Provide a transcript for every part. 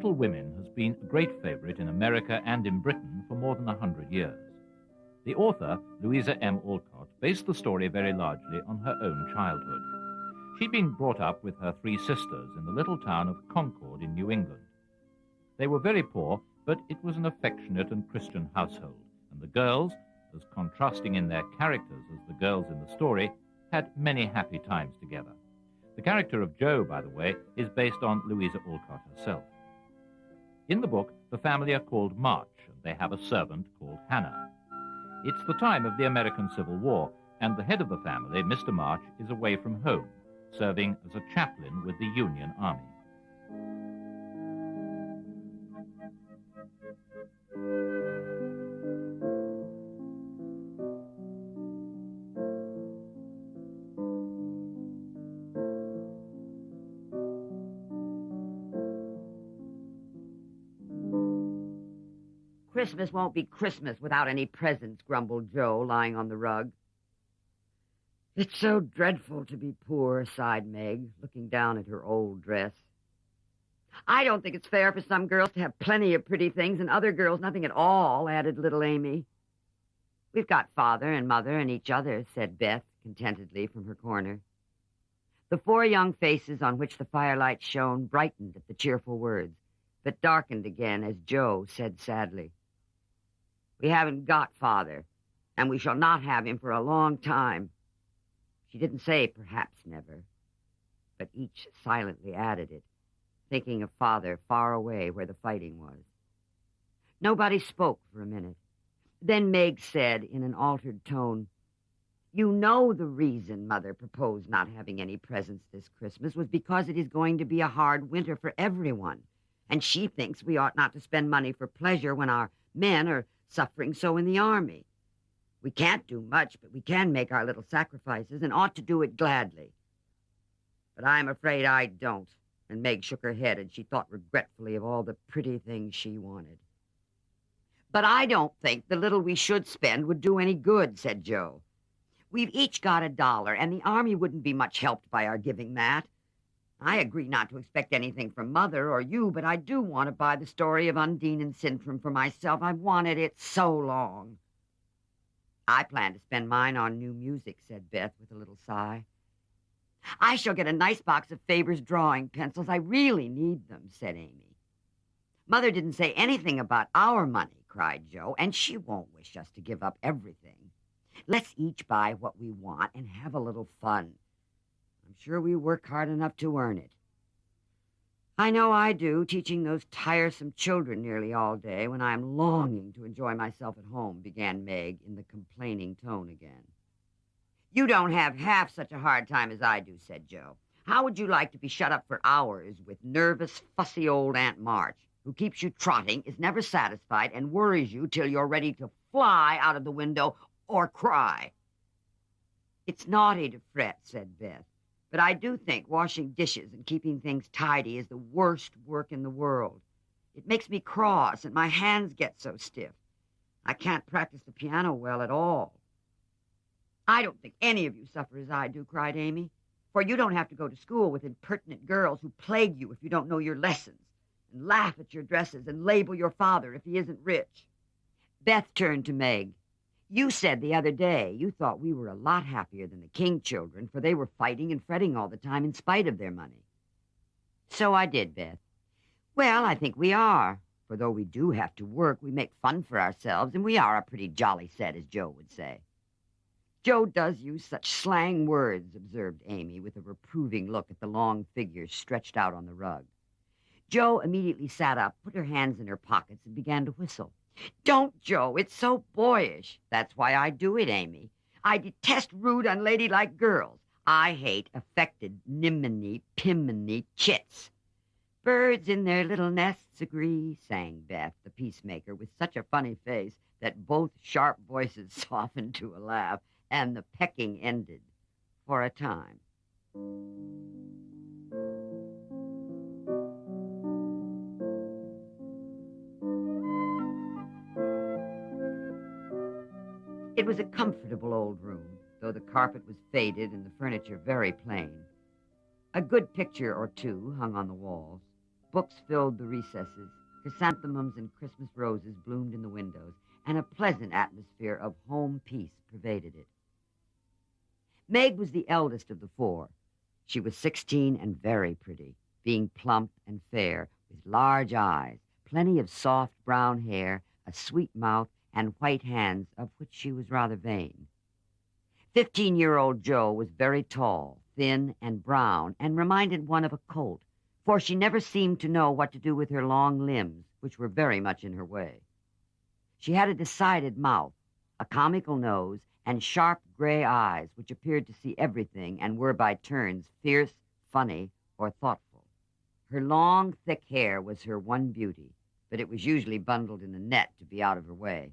Little Women has been a great favorite in America and in Britain for more than 100 years. The author, Louisa M. Alcott, based the story very largely on her own childhood. She'd been brought up with her three sisters in the little town of Concord in New England. They were very poor, but it was an affectionate and Christian household, and the girls, as contrasting in their characters as the girls in the story, had many happy times together. The character of Jo, by the way, is based on Louisa Alcott herself. In the book, the family are called March, and they have a servant called Hannah. It's the time of the American Civil War, and the head of the family, Mr. March, is away from home, serving as a chaplain with the Union Army. Christmas won't be Christmas without any presents, grumbled Jo, lying on the rug. It's so dreadful to be poor, sighed Meg, looking down at her old dress. I don't think it's fair for some girls to have plenty of pretty things and other girls nothing at all, added little Amy. We've got father and mother and each other, said Beth contentedly from her corner. The four young faces on which the firelight shone brightened at the cheerful words, but darkened again as Jo said sadly, We haven't got father, and we shall not have him for a long time. She didn't say perhaps never, but each silently added it, thinking of father far away where the fighting was. Nobody spoke for a minute. Then Meg said in an altered tone, You know the reason Mother proposed not having any presents this Christmas was because it is going to be a hard winter for everyone, and she thinks we ought not to spend money for pleasure when our men are suffering so in the army. We can't do much, but we can make our little sacrifices and ought to do it gladly. But I'm afraid I don't. And Meg shook her head and she thought regretfully of all the pretty things she wanted. But I don't think the little we should spend would do any good, said Jo. We've each got $1, and the army wouldn't be much helped by our giving that. I agree not to expect anything from Mother or you, but I do want to buy the story of Undine and Sintram for myself. I've wanted it so long. I plan to spend mine on new music, said Beth with a little sigh. I shall get a nice box of Faber's drawing pencils. I really need them, said Amy. Mother didn't say anything about our money, cried Jo, and she won't wish us to give up everything. Let's each buy what we want and have a little fun. I'm sure we work hard enough to earn it. I know I do, teaching those tiresome children nearly all day when I'm longing to enjoy myself at home, began Meg in the complaining tone again. You don't have half such a hard time as I do, said Jo. How would you like to be shut up for hours with nervous, fussy old Aunt March, who keeps you trotting, is never satisfied, and worries you till you're ready to fly out of the window or cry? It's naughty to fret, said Beth. But I do think washing dishes and keeping things tidy is the worst work in the world. It makes me cross, and my hands get so stiff. I can't practice the piano well at all. I don't think any of you suffer as I do, cried Amy, for you don't have to go to school with impertinent girls who plague you if you don't know your lessons, and laugh at your dresses and label your father if he isn't rich. Beth turned to Meg. You said the other day you thought we were a lot happier than the King children, for they were fighting and fretting all the time in spite of their money. So I did, Beth. Well, I think we are, for though we do have to work, we make fun for ourselves, and we are a pretty jolly set, as Jo would say. Jo does use such slang words, observed Amy, with a reproving look at the long figure stretched out on the rug. Jo immediately sat up, put her hands in her pockets, and began to whistle. Don't, Jo. It's so boyish. That's why I do it, Amy. I detest rude, unladylike girls. I hate affected, niminy-piminy chits. Birds in their little nests agree, sang Beth, the peacemaker, with such a funny face that both sharp voices softened to a laugh, and the pecking ended for a time. It was a comfortable old room, though the carpet was faded and the furniture very plain. A good picture or two hung on the walls. Books filled the recesses. Chrysanthemums and Christmas roses bloomed in the windows, and a pleasant atmosphere of home peace pervaded it. Meg was the eldest of the four. She was 16 and very pretty, being plump and fair, with large eyes, plenty of soft brown hair, a sweet mouth, and white hands, of which she was rather vain. 15-year-old Jo was very tall, thin, and brown, and reminded one of a colt, for she never seemed to know what to do with her long limbs, which were very much in her way. She had a decided mouth, a comical nose, and sharp gray eyes, which appeared to see everything and were by turns fierce, funny, or thoughtful. Her long, thick hair was her one beauty, but it was usually bundled in a net to be out of her way.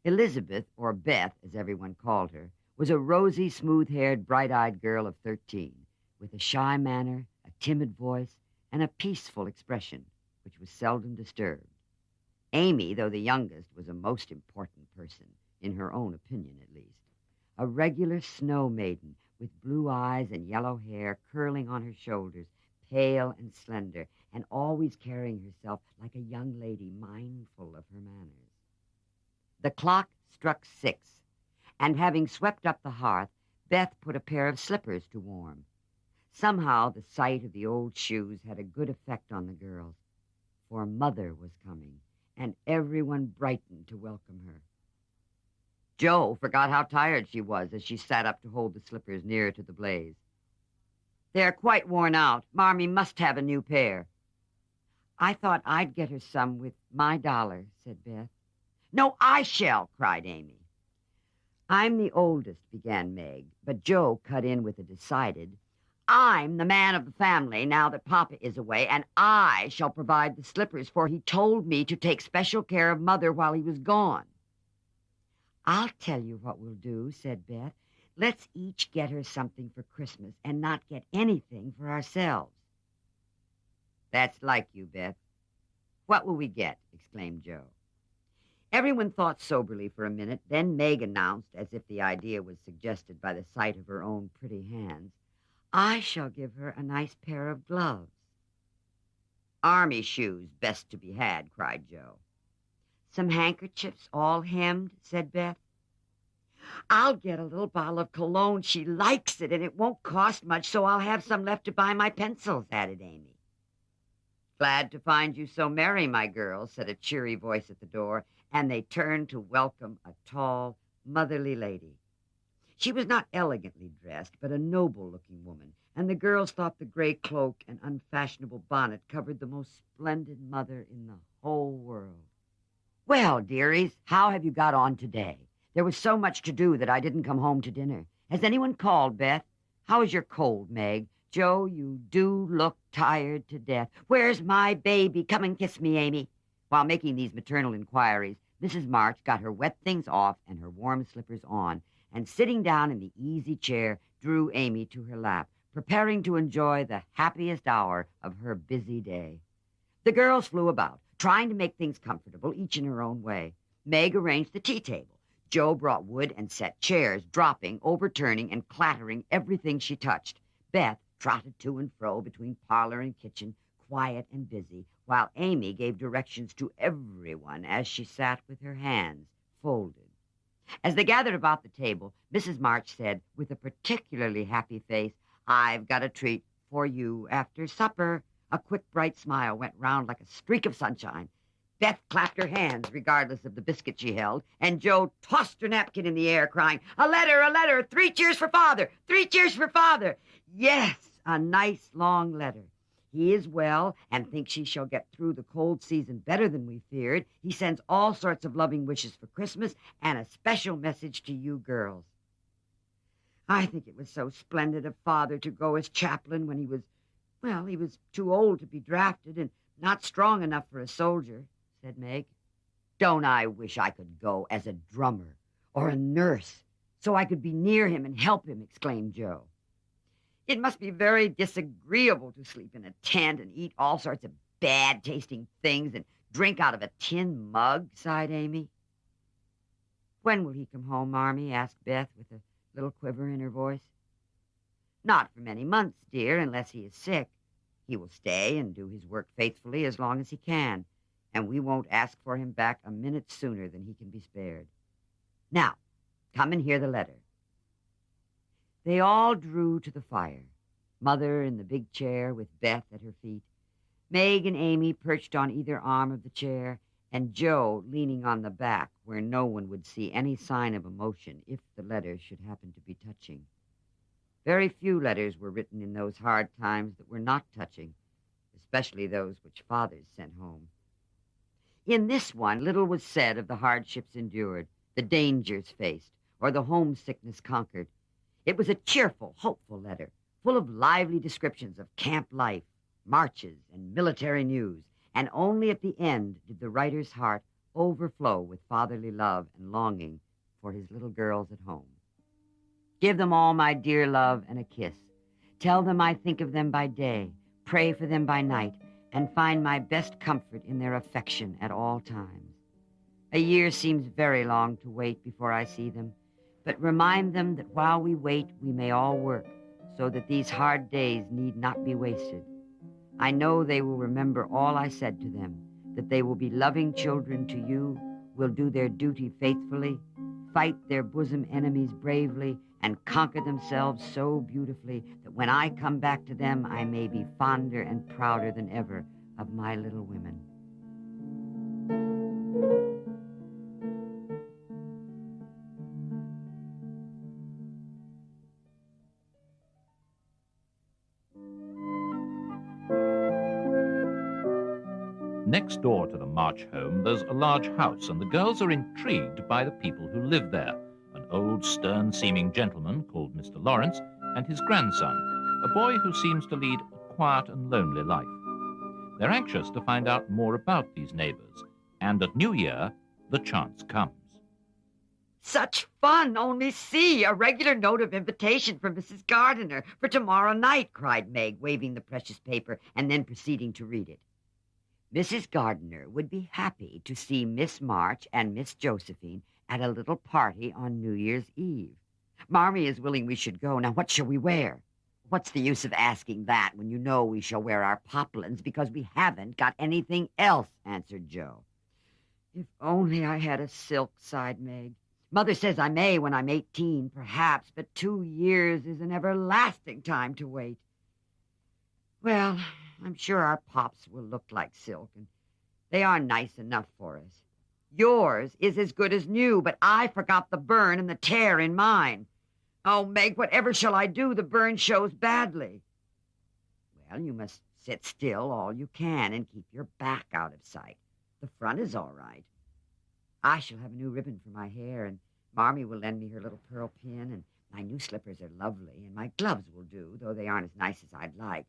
Elizabeth, or Beth, as everyone called her, was a rosy, smooth-haired, bright-eyed girl of 13, with a shy manner, a timid voice, and a peaceful expression, which was seldom disturbed. Amy, though the youngest, was a most important person, in her own opinion at least. A regular snow maiden, with blue eyes and yellow hair curling on her shoulders, pale and slender, and always carrying herself like a young lady mindful of her manners. The clock struck 6, and having swept up the hearth, Beth put a pair of slippers to warm. Somehow the sight of the old shoes had a good effect on the girls, for Mother was coming, and everyone brightened to welcome her. Jo forgot how tired she was as she sat up to hold the slippers nearer to the blaze. "They're quite worn out. Marmee must have a new pair." "I thought I'd get her some with my dollar," said Beth. "No, I shall," cried Amy. "I'm the oldest," began Meg, but Jo cut in with a decided, "I'm the man of the family now that Papa is away, and I shall provide the slippers, for he told me to take special care of Mother while he was gone." "I'll tell you what we'll do," said Beth. "Let's each get her something for Christmas and not get anything for ourselves." "That's like you, Beth. What will we get?" exclaimed Jo. Everyone thought soberly for a minute. Then Meg announced, as if the idea was suggested by the sight of her own pretty hands, "I shall give her a nice pair of gloves." "Army shoes, best to be had," cried Jo. "Some handkerchiefs, all hemmed," said Beth. "I'll get a little bottle of cologne. She likes it, and it won't cost much, so I'll have some left to buy my pencils," added Amy. "Glad to find you so merry, my girls," said a cheery voice at the door, and they turned to welcome a tall, motherly lady. She was not elegantly dressed, but a noble-looking woman, and the girls thought the gray cloak and unfashionable bonnet covered the most splendid mother in the whole world. "Well, dearies, how have you got on today? There was so much to do that I didn't come home to dinner. Has anyone called, Beth? How is your cold, Meg? Jo, you do look tired to death. Where's my baby? Come and kiss me, Amy." While making these maternal inquiries, Mrs. March got her wet things off and her warm slippers on, and sitting down in the easy chair, drew Amy to her lap, preparing to enjoy the happiest hour of her busy day. The girls flew about, trying to make things comfortable, each in her own way. Meg arranged the tea table. Jo brought wood and set chairs, dropping, overturning, and clattering everything she touched. Beth trotted to and fro between parlor and kitchen, quiet and busy, while Amy gave directions to everyone as she sat with her hands folded. As they gathered about the table, Mrs. March said, with a particularly happy face, "I've got a treat for you after supper." A quick, bright smile went round like a streak of sunshine. Beth clapped her hands, regardless of the biscuit she held, and Jo tossed her napkin in the air, crying, "A letter, a letter! 3 cheers for Father! 3 cheers for Father!" Yes, a nice long letter. He is well and thinks she shall get through the cold season better than we feared. He sends all sorts of loving wishes for Christmas and a special message to you girls. "I think it was so splendid of Father to go as chaplain when he was too old to be drafted and not strong enough for a soldier," said Meg. "Don't I wish I could go as a drummer or a nurse so I could be near him and help him," exclaimed Jo. "It must be very disagreeable to sleep in a tent and eat all sorts of bad-tasting things and drink out of a tin mug," sighed Amy. "When will he come home, Marmee?" asked Beth with a little quiver in her voice. "Not for many months, dear, unless he is sick. He will stay and do his work faithfully as long as he can, and we won't ask for him back a minute sooner than he can be spared. Now, come and hear the letter." They all drew to the fire, Mother in the big chair with Beth at her feet, Meg and Amy perched on either arm of the chair, and Joe leaning on the back where no one would see any sign of emotion if the letter should happen to be touching. Very few letters were written in those hard times that were not touching, especially those which fathers sent home. In this one, little was said of the hardships endured, the dangers faced, or the homesickness conquered. It was a cheerful, hopeful letter, full of lively descriptions of camp life, marches, and military news, and only at the end did the writer's heart overflow with fatherly love and longing for his little girls at home. "Give them all my dear love and a kiss. Tell them I think of them by day, pray for them by night, and find my best comfort in their affection at all times. A year seems very long to wait before I see them, but remind them that while we wait, we may all work, so that these hard days need not be wasted. I know they will remember all I said to them, that they will be loving children to you, will do their duty faithfully, fight their bosom enemies bravely, and conquer themselves so beautifully that when I come back to them, I may be fonder and prouder than ever of my little women." Next door to the March home, there's a large house, and the girls are intrigued by the people who live there. An old, stern-seeming gentleman called Mr. Lawrence, and his grandson, a boy who seems to lead a quiet and lonely life. They're anxious to find out more about these neighbors, and at New Year, the chance comes. "Such fun! Only see, a regular note of invitation from Mrs. Gardiner for tomorrow night," cried Meg, waving the precious paper and then proceeding to read it. "Mrs. Gardiner would be happy to see Miss March and Miss Josephine at a little party on New Year's Eve. Marmee is willing we should go. Now, what shall we wear?" "What's the use of asking that when you know we shall wear our poplins because we haven't got anything else," answered Joe. "If only I had a silk," sighed Meg. "Mother says I may when I'm 18, perhaps, but 2 years is an everlasting time to wait. Well, I'm sure our pops will look like silk, and they are nice enough for us. Yours is as good as new, but I forgot the burn and the tear in mine. Oh, Meg, whatever shall I do? The burn shows badly." "Well, you must sit still all you can and keep your back out of sight. The front is all right. I shall have a new ribbon for my hair, and Marmee will lend me her little pearl pin, and my new slippers are lovely, and my gloves will do, though they aren't as nice as I'd like.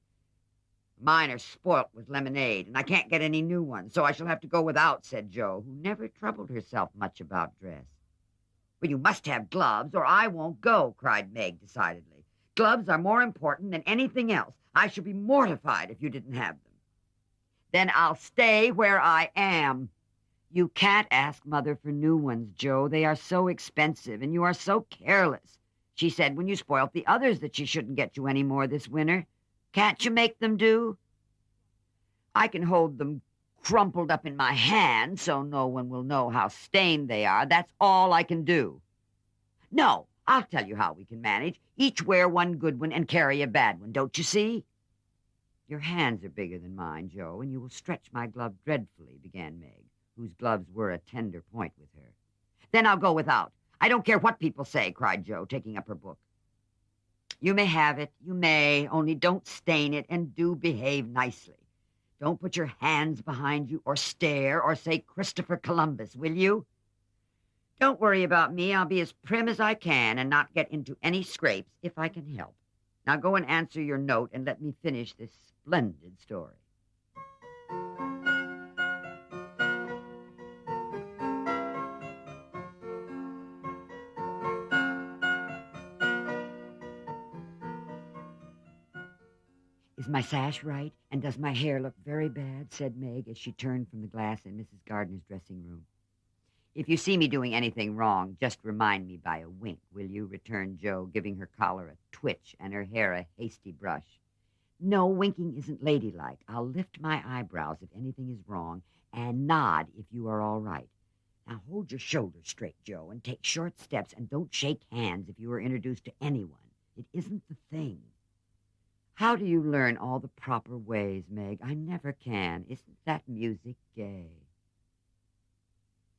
Mine are spoilt with lemonade, and I can't get any new ones, so I shall have to go without," said Joe, who never troubled herself much about dress. "Well, you must have gloves, or I won't go," cried Meg decidedly. "Gloves are more important than anything else. I should be mortified if you didn't have them." "Then I'll stay where I am." "You can't ask Mother for new ones, Joe. They are so expensive, and you are so careless. She said when you spoilt the others that she shouldn't get you any more this winter. Can't you make them do?" "I can hold them crumpled up in my hand so no one will know how stained they are. That's all I can do." "No, I'll tell you how we can manage. Each wear one good one and carry a bad one, don't you see?" "Your hands are bigger than mine, Joe, and you will stretch my glove dreadfully," began Meg, whose gloves were a tender point with her. "Then I'll go without. I don't care what people say," cried Joe, taking up her book. "You may have it, you may, only don't stain it, and do behave nicely. Don't put your hands behind you or stare or say Christopher Columbus, will you? Don't worry about me. I'll be as prim as I can and not get into any scrapes if I can help. Now go and answer your note and let me finish this splendid story." "Is my sash right, and does my hair look very bad?" said Meg as she turned from the glass in Mrs. Gardiner's dressing room. "If you see me doing anything wrong, just remind me by a wink, will you?" returned Joe, giving her collar a twitch and her hair a hasty brush. No, winking isn't ladylike. I'll lift my eyebrows if anything is wrong and nod if you are all right. Now hold your shoulders straight, Joe, and take short steps, and don't shake hands if you are introduced to anyone. It isn't the thing. How do you learn all the proper ways, Meg? I never can. Isn't that music gay?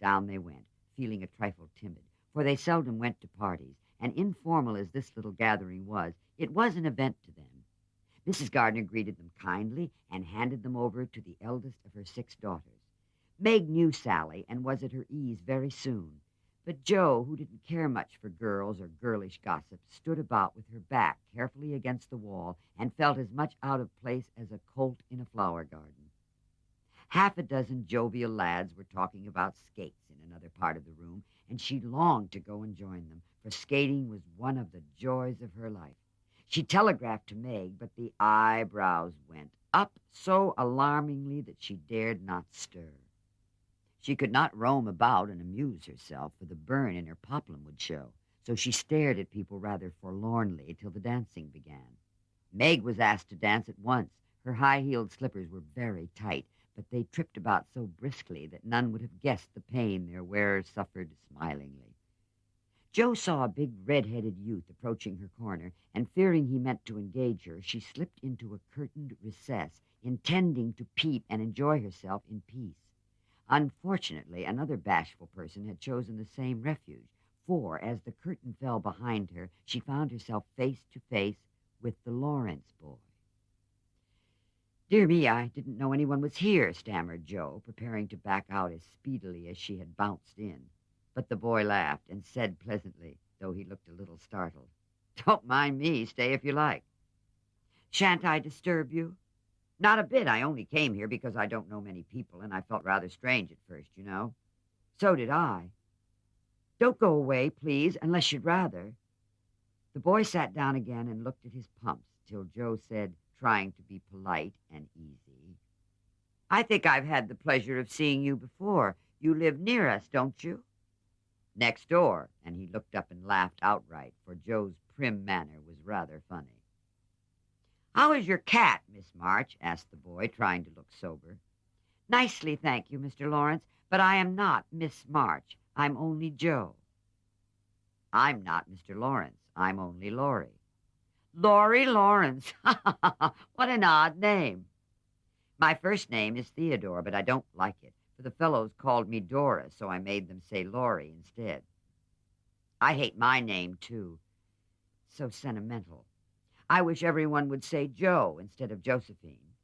Down they went, feeling a trifle timid, for they seldom went to parties, and informal as this little gathering was, it was an event to them. Mrs. Gardner greeted them kindly and handed them over to the eldest of her 6 daughters. Meg knew Sally and was at her ease very soon, but Jo, who didn't care much for girls or girlish gossip, stood about with her back carefully against the wall and felt as much out of place as a colt in a flower garden. Half a dozen jovial lads were talking about skates in another part of the room, and she longed to go and join them, for skating was one of the joys of her life. She telegraphed to Meg, but the eyebrows went up so alarmingly that she dared not stir. She could not roam about and amuse herself, for the burn in her poplin would show, so she stared at people rather forlornly till the dancing began. Meg was asked to dance at once. Her high-heeled slippers were very tight, but they tripped about so briskly that none would have guessed the pain their wearers suffered smilingly. Jo saw a big red-headed youth approaching her corner, and fearing he meant to engage her, she slipped into a curtained recess, intending to peep and enjoy herself in peace. Unfortunately, another bashful person had chosen the same refuge, for as the curtain fell behind her, she found herself face to face with the Lawrence boy. "Dear me, I didn't know anyone was here," stammered Jo, preparing to back out as speedily as she had bounced in. But the boy laughed and said pleasantly, though he looked a little startled, "Don't mind me. Stay if you like." "Shan't I disturb you?" "Not a bit. I only came here because I don't know many people, and I felt rather strange at first, you know." "So did I." "Don't go away, please, unless you'd rather." The boy sat down again and looked at his pumps till Jo said, trying to be polite and easy, "I think I've had the pleasure of seeing you before. You live near us, don't you?" "Next door," and he looked up and laughed outright, for Jo's prim manner was rather funny. "How is your cat, Miss March?" asked the boy, trying to look sober. "Nicely, thank you, Mr. Lawrence, but I am not Miss March. I'm only Jo." "I'm not Mr. Lawrence. I'm only Laurie." "Laurie Lawrence. What an odd name." "My first name is Theodore, but I don't like it, for the fellows called me Dora, so I made them say Laurie instead. I hate my name, too. So sentimental. I wish everyone would say Jo instead of Josephine.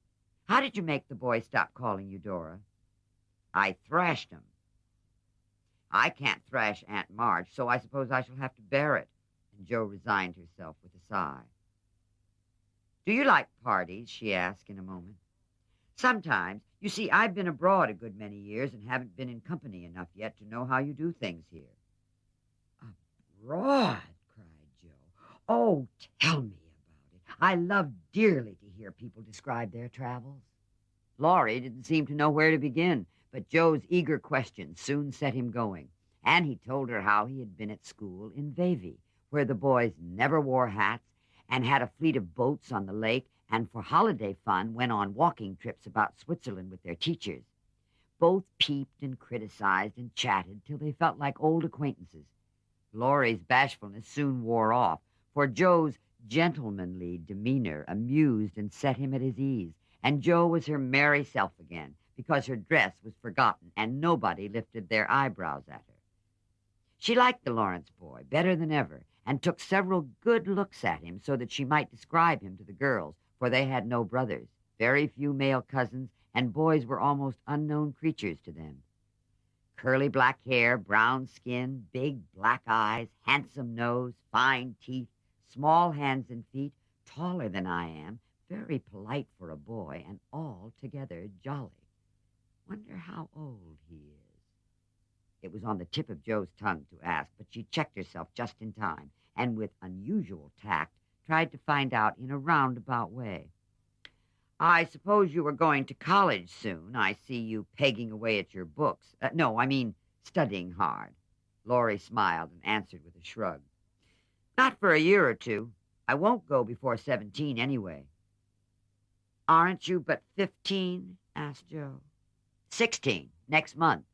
How did you make the boy stop calling you Dora?" "I thrashed him." "I can't thrash Aunt March, so I suppose I shall have to bear it." And Jo resigned herself with a sigh. "Do you like parties?" she asked in a moment. "Sometimes. You see, I've been abroad a good many years and haven't been in company enough yet to know how you do things here." "Abroad?" cried Jo. "Oh, tell me about it. I love dearly to hear people describe their travels." Laurie didn't seem to know where to begin, but Jo's eager questions soon set him going, and he told her how he had been at school in Vevey, where the boys never wore hats and had a fleet of boats on the lake, and for holiday fun went on walking trips about Switzerland with their teachers. Both peeped and criticized and chatted till they felt like old acquaintances. Laurie's bashfulness soon wore off, for Jo's gentlemanly demeanor amused and set him at his ease, and Jo was her merry self again, because her dress was forgotten and nobody lifted their eyebrows at her. She liked the Lawrence boy better than ever, and took several good looks at him so that she might describe him to the girls, for they had no brothers, very few male cousins, and boys were almost unknown creatures to them. Curly black hair, brown skin, big black eyes, handsome nose, fine teeth, small hands and feet, taller than I am, very polite for a boy, and altogether jolly. Wonder how old he is. It was on the tip of Jo's tongue to ask, but she checked herself just in time, and with unusual tact tried to find out in a roundabout way. "I suppose you are going to college soon. I see you pegging away at your books. No, I mean studying hard." Laurie smiled and answered with a shrug. "Not for a year or two. I won't go before 17 anyway." Aren't you but 15? Asked Joe. 16, next month.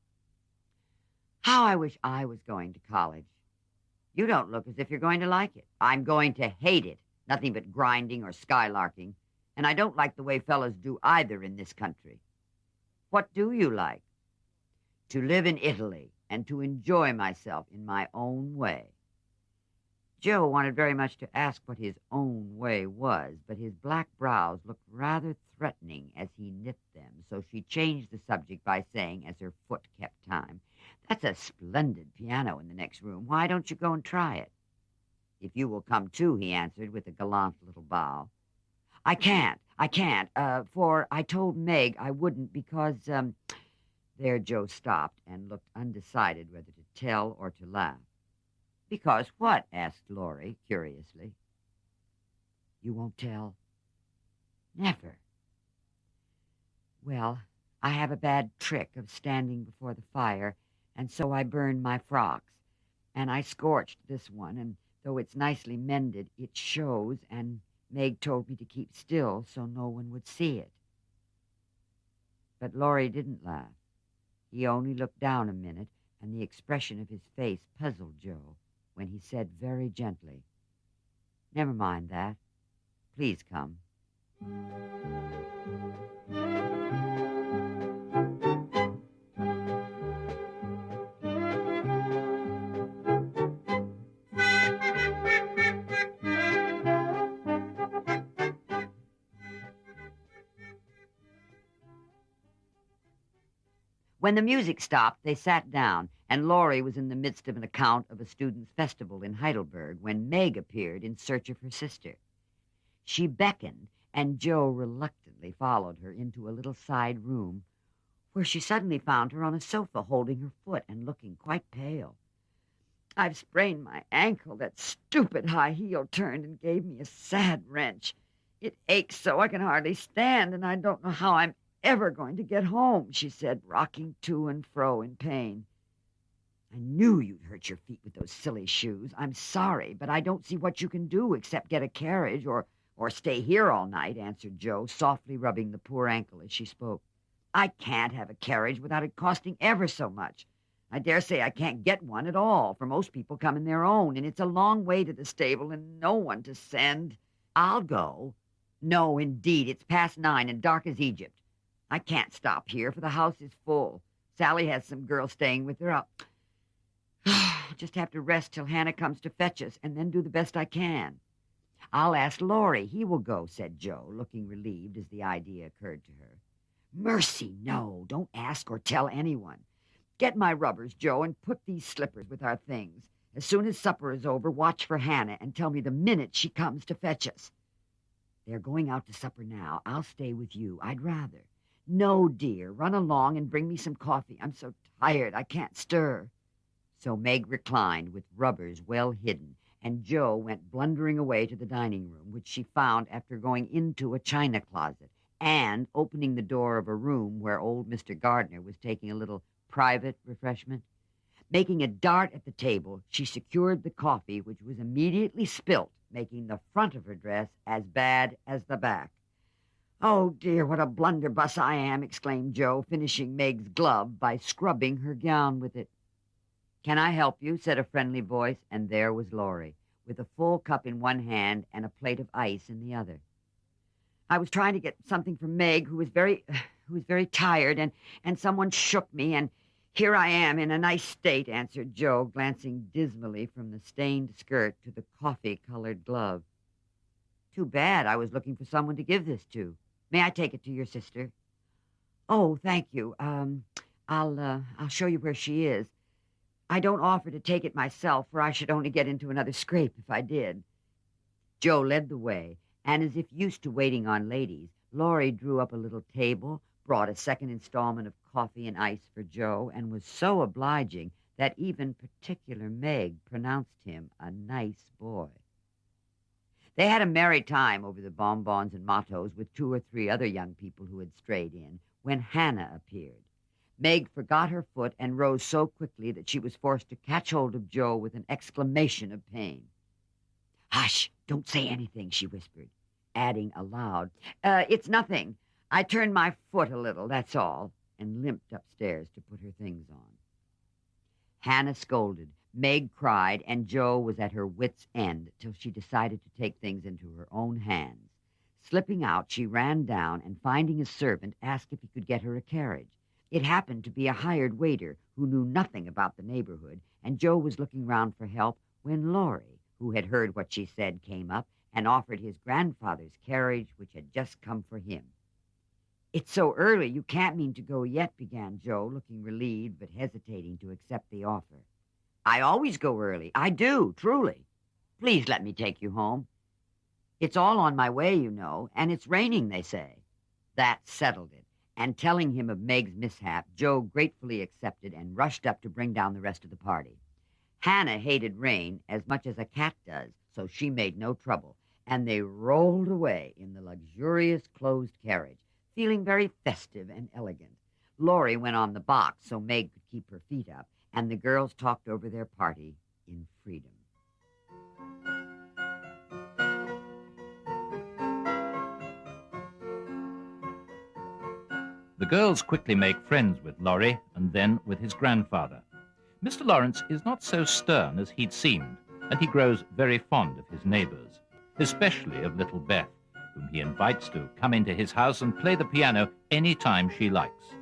How I wish I was going to college. You don't look as if you're going to like it. I'm going to hate it. Nothing but grinding or skylarking. And I don't like the way fellas do either in this country. What do you like? To live in Italy and to enjoy myself in my own way. Joe wanted very much to ask what his own way was, but his black brows looked rather threatening as he knit them, so she changed the subject by saying, as her foot kept time, "That's a splendid piano in the next room. Why don't you go and try it?" "If you will come too," he answered with a gallant little bow. I can't, for I told Meg I wouldn't because, There Joe stopped and looked undecided whether to tell or to laugh. "Because what?" asked Laurie, curiously. "You won't tell?" "Never." "Well, I have a bad trick of standing before the fire, and so I burned my frocks. And I scorched this one, and though it's nicely mended, it shows, and Meg told me to keep still so no one would see it." But Laurie didn't laugh. He only looked down a minute, and the expression of his face puzzled Joe when he said very gently, "Never mind that. Please come." When the music stopped, they sat down, and Laurie was in the midst of an account of a students' festival in Heidelberg when Meg appeared in search of her sister. She beckoned, and Joe reluctantly followed her into a little side room, where she suddenly found her on a sofa holding her foot and looking quite pale. "I've sprained my ankle. That stupid high heel turned and gave me a sad wrench. It aches so I can hardly stand, and I don't know how I'm ever going to get home," she said, rocking to and fro in pain. "I knew you'd hurt your feet with those silly shoes. I'm sorry, but I don't see what you can do except get a carriage or stay here all night," answered Joe, softly rubbing the poor ankle as she spoke. "I can't have a carriage without it costing ever so much. I dare say I can't get one at all, for most people come in their own, and it's a long way to the stable and no one to send." "I'll go." "No, indeed, it's past 9 and dark as Egypt. I can't stop here, for the house is full. Sally has some girl staying with her. I'll just have to rest till Hannah comes to fetch us, and then do the best I can." "I'll ask Laurie. He will go," said Joe, looking relieved as the idea occurred to her. "Mercy, no. Don't ask or tell anyone. Get my rubbers, Joe, and put these slippers with our things. As soon as supper is over, watch for Hannah and tell me the minute she comes to fetch us." "They're going out to supper now. I'll stay with you. I'd rather." "No, dear. Run along and bring me some coffee. I'm so tired I can't stir." So Meg reclined with rubbers well hidden, and Joe went blundering away to the dining room, which she found after going into a china closet and opening the door of a room where old Mr. Gardner was taking a little private refreshment. Making a dart at the table, she secured the coffee, which was immediately spilt, making the front of her dress as bad as the back. "Oh, dear, what a blunderbuss I am," exclaimed Joe, finishing Meg's glove by scrubbing her gown with it. "Can I help you?" said a friendly voice, and there was Laurie, with a full cup in one hand and a plate of ice in the other. "I was trying to get something for Meg, who was very tired, and someone shook me, and here I am in a nice state," answered Joe, glancing dismally from the stained skirt to the coffee-colored glove. "Too bad. I was looking for someone to give this to. May I take it to your sister?" "Oh, thank you. I'll show you where she is. I don't offer to take it myself, for I should only get into another scrape if I did." Joe led the way, and as if used to waiting on ladies, Laurie drew up a little table, brought a second installment of coffee and ice for Joe, and was so obliging that even particular Meg pronounced him a nice boy. They had a merry time over the bonbons and mottos with 2 or 3 other young people who had strayed in, when Hannah appeared. Meg forgot her foot and rose so quickly that she was forced to catch hold of Joe with an exclamation of pain. "Hush! Don't say anything," she whispered. adding aloud, "It's nothing. I turned my foot a little, that's all," and limped upstairs to put her things on. Hannah scolded, Meg cried, and Jo was at her wits' end till she decided to take things into her own hands. Slipping out, she ran down and, finding a servant, asked if he could get her a carriage. It happened to be a hired waiter who knew nothing about the neighborhood, and Jo was looking round for help when Laurie, who had heard what she said, came up and offered his grandfather's carriage, which had just come for him. "It's so early, you can't mean to go yet," began Jo, looking relieved but hesitating to accept the offer. "I always go early. I do, truly. Please let me take you home. It's all on my way, you know, and it's raining, they say." That settled it, and telling him of Meg's mishap, Jo gratefully accepted and rushed up to bring down the rest of the party. Hannah hated rain as much as a cat does, so she made no trouble, and they rolled away in the luxurious closed carriage, feeling very festive and elegant. Laurie went on the box so Meg could keep her feet up, and the girls talked over their party in freedom. The girls quickly make friends with Laurie and then with his grandfather. Mr. Lawrence is not so stern as he'd seemed, and he grows very fond of his neighbors, especially of little Beth, whom he invites to come into his house and play the piano any time she likes.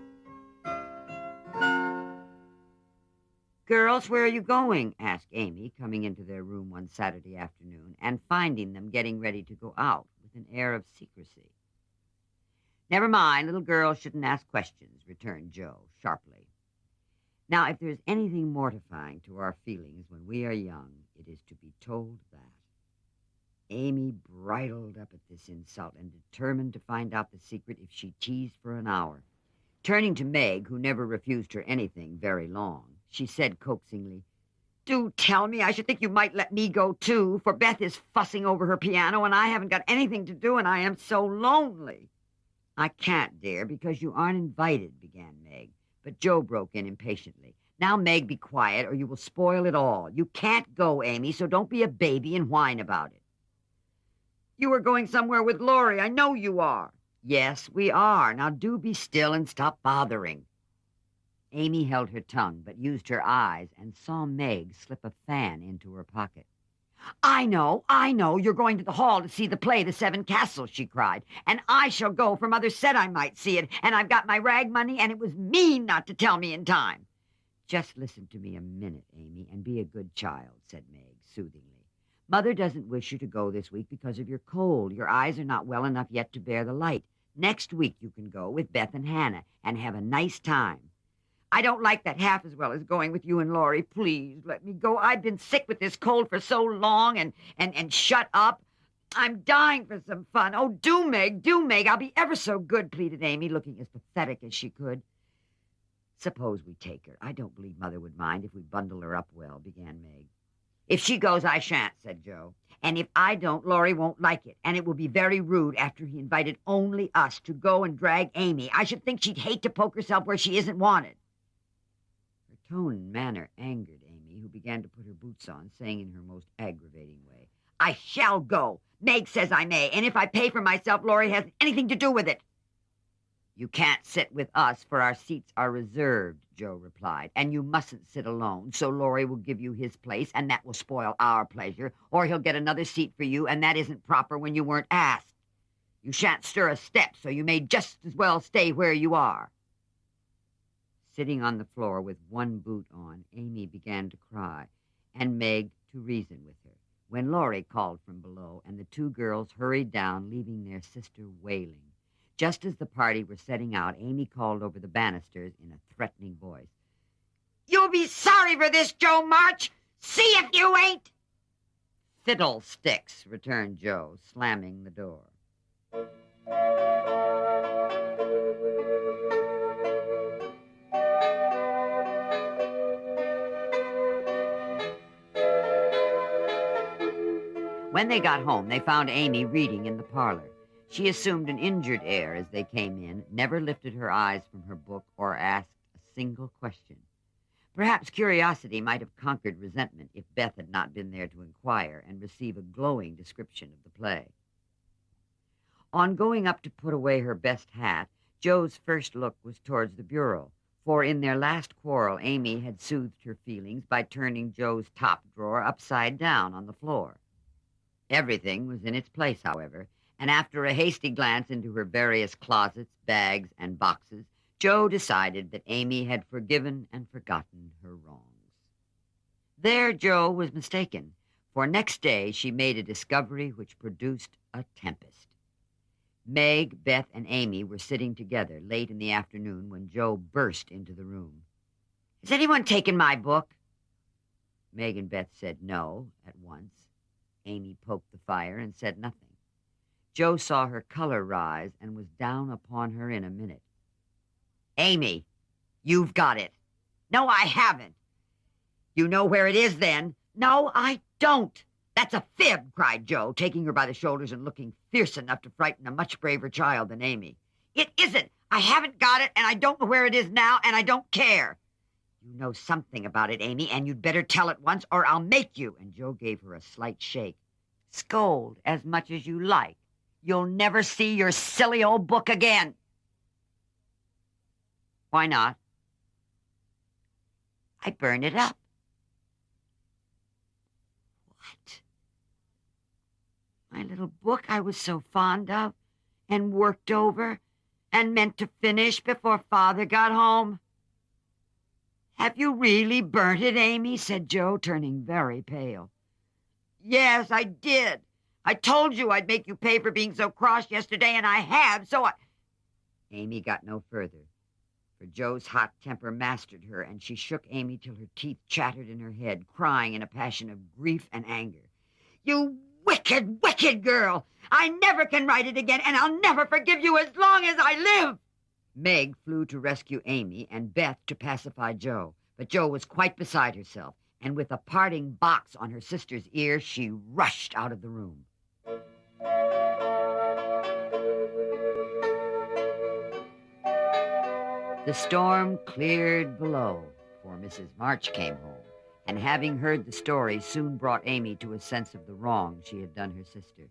"Girls, where are you going?" asked Amy, coming into their room one Saturday afternoon and finding them getting ready to go out with an air of secrecy. "Never mind, little girls shouldn't ask questions," returned Jo sharply. Now, if there is anything mortifying to our feelings when we are young, it is to be told that. Amy bridled up at this insult and determined to find out the secret if she teased for an hour. Turning to Meg, who never refused her anything very long, she said coaxingly, "Do tell me. I should think you might let me go, too, for Beth is fussing over her piano, and I haven't got anything to do, and I am so lonely." "I can't, dear, because you aren't invited," began Meg, but Jo broke in impatiently. "Now, Meg, be quiet, or you will spoil it all. You can't go, Amy, so don't be a baby and whine about it." "You are going somewhere with Laurie. I know you are." "Yes, we are. Now do be still and stop bothering." Amy held her tongue, but used her eyes and saw Meg slip a fan into her pocket. I know. You're going to the hall to see the play, The Seven Castles," she cried. "And I shall go, for Mother said I might see it, and I've got my rag money, and it was mean not to tell me in time." "Just listen to me a minute, Amy, and be a good child," said Meg soothingly. "Mother doesn't wish you to go this week because of your cold. Your eyes are not well enough yet to bear the light. Next week you can go with Beth and Hannah and have a nice time." "I don't like that half as well as going with you and Laurie. Please let me go. I've been sick with this cold for so long, and shut up. I'm dying for some fun. Oh, do, Meg, do, Meg. I'll be ever so good," pleaded Amy, looking as pathetic as she could. "Suppose we take her. I don't believe Mother would mind if we bundle her up well," began Meg. "If she goes, I shan't," said Jo. "And if I don't, Laurie won't like it, and it will be very rude after he invited only us to go and drag Amy. I should think she'd hate to poke herself where she isn't wanted." Her tone and manner angered Amy, who began to put her boots on, saying in her most aggravating way, "I shall go. Meg says I may, and if I pay for myself, Laurie hasn't anything to do with it." "You can't sit with us, for our seats are reserved," Jo replied, "and you mustn't sit alone, so Laurie will give you his place, and that will spoil our pleasure, or he'll get another seat for you, and that isn't proper when you weren't asked. You shan't stir a step, so you may just as well stay where you are." Sitting on the floor with one boot on, Amy began to cry, and Meg to reason with her, when Laurie called from below, and the two girls hurried down, leaving their sister wailing. Just as the party were setting out, Amy called over the banisters in a threatening voice, "You'll be sorry for this, Jo March! See if you ain't!" "Fiddlesticks," returned Jo, slamming the door. When they got home, they found Amy reading in the parlor. She assumed an injured air as they came in, never lifted her eyes from her book or asked a single question. Perhaps curiosity might have conquered resentment if Beth had not been there to inquire and receive a glowing description of the play. On going up to put away her best hat, Joe's first look was towards the bureau, for in their last quarrel, Amy had soothed her feelings by turning Joe's top drawer upside down on the floor. Everything was in its place, however, and after a hasty glance into her various closets, bags, and boxes, Joe decided that Amy had forgiven and forgotten her wrongs. There Joe was mistaken, for next day she made a discovery which produced a tempest. Meg, Beth, and Amy were sitting together late in the afternoon when Joe burst into the room. "Has anyone taken my book?" Meg and Beth said no at once. Amy poked the fire and said nothing. Joe saw her color rise and was down upon her in a minute. "Amy, you've got it." "No, I haven't." "You know where it is, then." "No, I don't." "That's a fib," cried Joe, taking her by the shoulders and looking fierce enough to frighten a much braver child than Amy. "It isn't. I haven't got it, and I don't know where it is now, and I don't care." "You know something about it, Amy, and you'd better tell at once, or I'll make you." And Joe gave her a slight shake. "Scold as much as you like. You'll never see your silly old book again." "Why not?" "I burn it up." "What?" "My little book I was so fond of, and worked over, and meant to finish before Father got home." "Have you really burnt it, Amy?" said Joe, turning very pale. "Yes, I did. I told you I'd make you pay for being so cross yesterday, and I have, so I—" Amy got no further, for Joe's hot temper mastered her, and she shook Amy till her teeth chattered in her head, crying in a passion of grief and anger. "You wicked, wicked girl! I never can write it again, and I'll never forgive you as long as I live!" Meg flew to rescue Amy and Beth to pacify Joe, but Joe was quite beside herself, and with a parting box on her sister's ear, she rushed out of the room. The storm cleared below, for Mrs. March came home, and having heard the story, soon brought Amy to a sense of the wrong she had done her sister.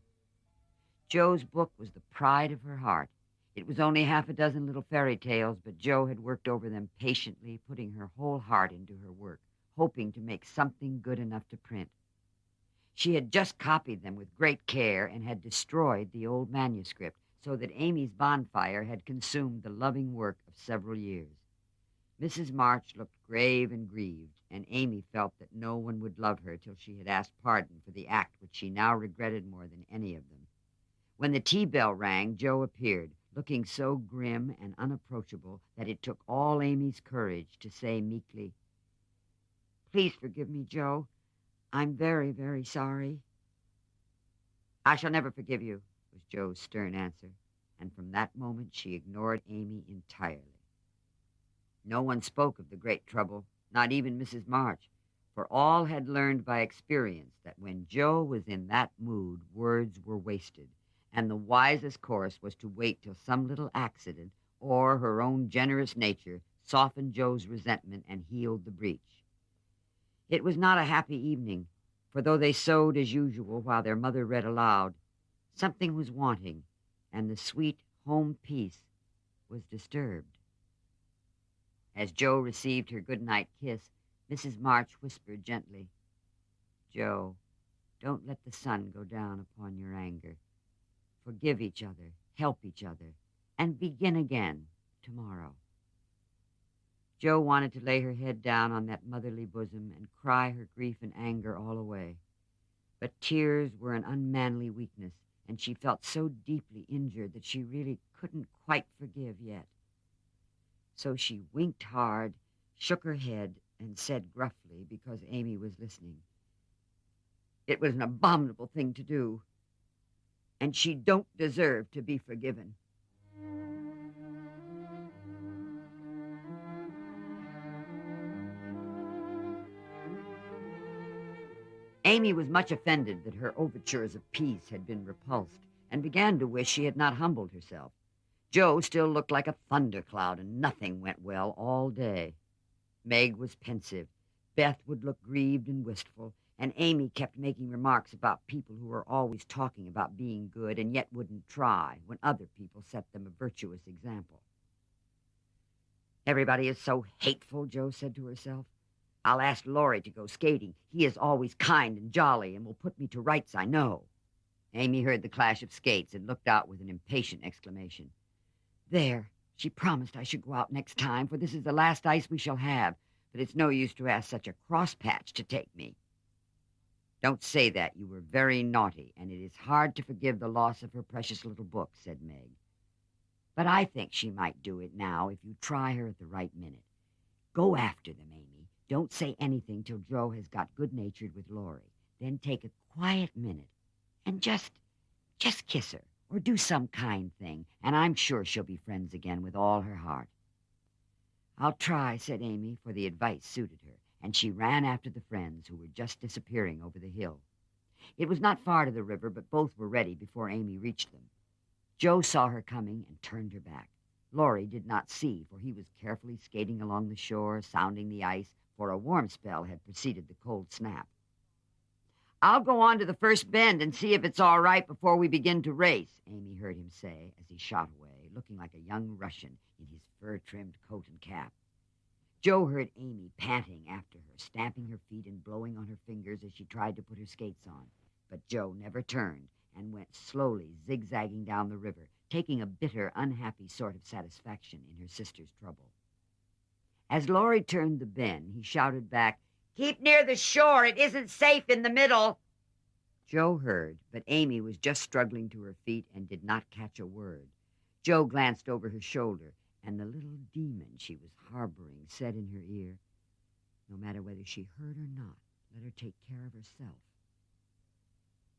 Joe's book was the pride of her heart. It was only half a dozen little fairy tales, but Joe had worked over them patiently, putting her whole heart into her work, hoping to make something good enough to print. She had just copied them with great care and had destroyed the old manuscript, so that Amy's bonfire had consumed the loving work of several years. Mrs. March looked grave and grieved, and Amy felt that no one would love her till she had asked pardon for the act which she now regretted more than any of them. When the tea bell rang, Joe appeared, looking so grim and unapproachable that it took all Amy's courage to say meekly, "Please forgive me, Joe. I'm very, very sorry." "I shall never forgive you," was Joe's stern answer, and from that moment she ignored Amy entirely. No one spoke of the great trouble, not even Mrs. March, for all had learned by experience that when Joe was in that mood, words were wasted, and the wisest course was to wait till some little accident or her own generous nature softened Joe's resentment and healed the breach. It was not a happy evening, for though they sewed as usual while their mother read aloud, something was wanting, and the sweet home peace was disturbed. As Joe received her good-night kiss, Mrs. March whispered gently, "Joe, don't let the sun go down upon your anger. Forgive each other, help each other, and begin again tomorrow." Joe wanted to lay her head down on that motherly bosom and cry her grief and anger all away. But tears were an unmanly weakness, and she felt so deeply injured that she really couldn't quite forgive yet. So she winked hard, shook her head, and said gruffly, because Amy was listening, "It was an abominable thing to do, and she don't deserve to be forgiven." Amy was much offended that her overtures of peace had been repulsed, and began to wish she had not humbled herself. Joe still looked like a thundercloud, and nothing went well all day. Meg was pensive. Beth would look grieved and wistful. And Amy kept making remarks about people who were always talking about being good and yet wouldn't try when other people set them a virtuous example. Everybody is so hateful, Jo said to herself. I'll ask Laurie to go skating. He is always kind and jolly and will put me to rights, I know. Amy heard the clash of skates and looked out with an impatient exclamation. There, she promised I should go out next time, for this is the last ice we shall have, but it's no use to ask such a crosspatch to take me. Don't say that. You were very naughty, and it is hard to forgive the loss of her precious little book, said Meg. But I think she might do it now if you try her at the right minute. Go after them, Amy. Don't say anything till Jo has got good-natured with Laurie. Then take a quiet minute and just kiss her or do some kind thing, and I'm sure she'll be friends again with all her heart. I'll try, said Amy, for the advice suited her, and she ran after the friends who were just disappearing over the hill. It was not far to the river, but both were ready before Amy reached them. Jo saw her coming and turned her back. Laurie did not see, for he was carefully skating along the shore, sounding the ice, for a warm spell had preceded the cold snap. I'll go on to the first bend and see if it's all right before we begin to race, Amy heard him say as he shot away, looking like a young Russian in his fur-trimmed coat and cap. Jo heard Amy panting after her, stamping her feet and blowing on her fingers as she tried to put her skates on. But Jo never turned and went slowly zigzagging down the river, taking a bitter, unhappy sort of satisfaction in her sister's trouble. As Laurie turned the bend, he shouted back, Keep near the shore. It isn't safe in the middle. Jo heard, but Amy was just struggling to her feet and did not catch a word. Jo glanced over her shoulder, and the little demon she was harboring said in her ear, No matter whether she heard or not, let her take care of herself.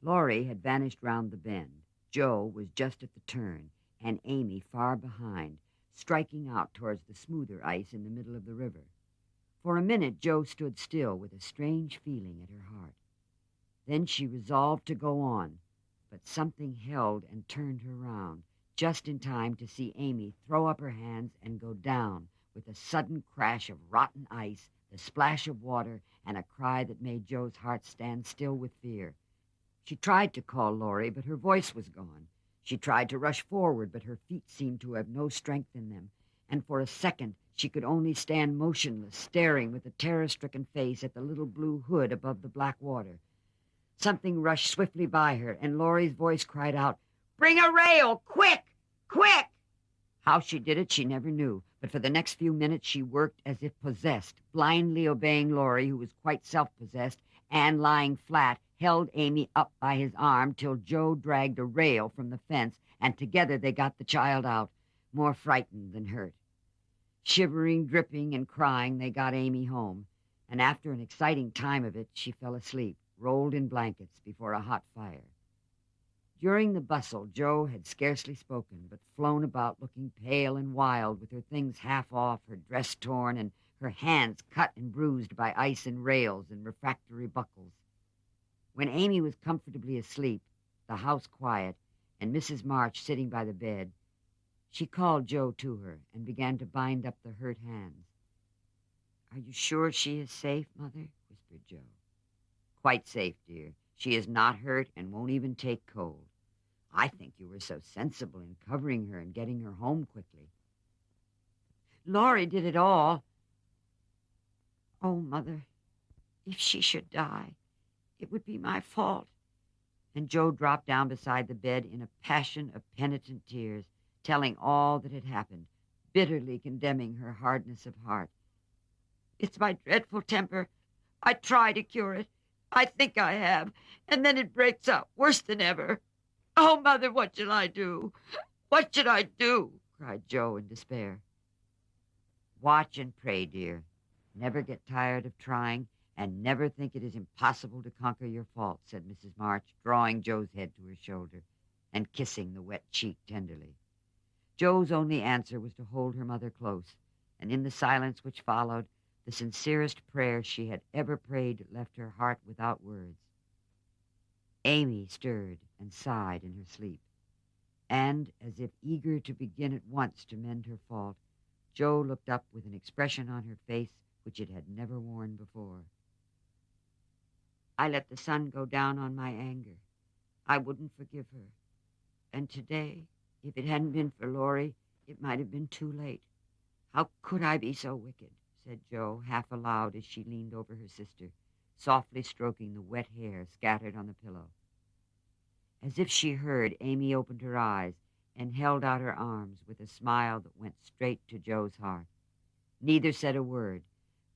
Laurie had vanished round the bend. Jo was just at the turn, and Amy far behind, striking out towards the smoother ice in the middle of the river. For a minute, Jo stood still with a strange feeling at her heart. Then she resolved to go on, but something held and turned her round, just in time to see Amy throw up her hands and go down with a sudden crash of rotten ice, the splash of water, and a cry that made Jo's heart stand still with fear. She tried to call Laurie, but her voice was gone. She tried to rush forward, but her feet seemed to have no strength in them, and for a second she could only stand motionless, staring with a terror-stricken face at the little blue hood above the black water. Something rushed swiftly by her, and Laurie's voice cried out, Bring a rail! Quick! Quick! How she did it she never knew, but for the next few minutes she worked as if possessed, blindly obeying Laurie, who was quite self-possessed, and lying flat, held Amy up by his arm till Jo dragged a rail from the fence, and together they got the child out, more frightened than hurt. Shivering, dripping, and crying, they got Amy home, and after an exciting time of it, she fell asleep, rolled in blankets before a hot fire. During the bustle, Jo had scarcely spoken, but flown about looking pale and wild, with her things half off, her dress torn, and her hands cut and bruised by ice and rails and refractory buckles. When Amy was comfortably asleep, the house quiet, and Mrs. March sitting by the bed, she called Jo to her and began to bind up the hurt hands. Are you sure she is safe, Mother? Whispered Jo. Quite safe, dear. She is not hurt and won't even take cold. I think you were so sensible in covering her and getting her home quickly. Laurie did it all. Oh, Mother, if she should die, it would be my fault. And Jo dropped down beside the bed in a passion of penitent tears, telling all that had happened, bitterly condemning her hardness of heart. It's my dreadful temper. I try to cure it. I think I have, and then it breaks up, worse than ever. Oh, Mother, what shall I do? What should I do? Cried Jo in despair. Watch and pray, dear. Never get tired of trying, and never think it is impossible to conquer your fault, said Mrs. March, drawing Jo's head to her shoulder and kissing the wet cheek tenderly. Jo's only answer was to hold her mother close, and in the silence which followed, the sincerest prayer she had ever prayed left her heart without words. Amy stirred and sighed in her sleep, and, as if eager to begin at once to mend her fault, Jo looked up with an expression on her face which it had never worn before. I let the sun go down on my anger. I wouldn't forgive her. And today, if it hadn't been for Laurie, it might have been too late. How could I be so wicked? Said Jo, half aloud as she leaned over her sister, softly stroking the wet hair scattered on the pillow. As if she heard, Amy opened her eyes and held out her arms with a smile that went straight to Jo's heart. Neither said a word,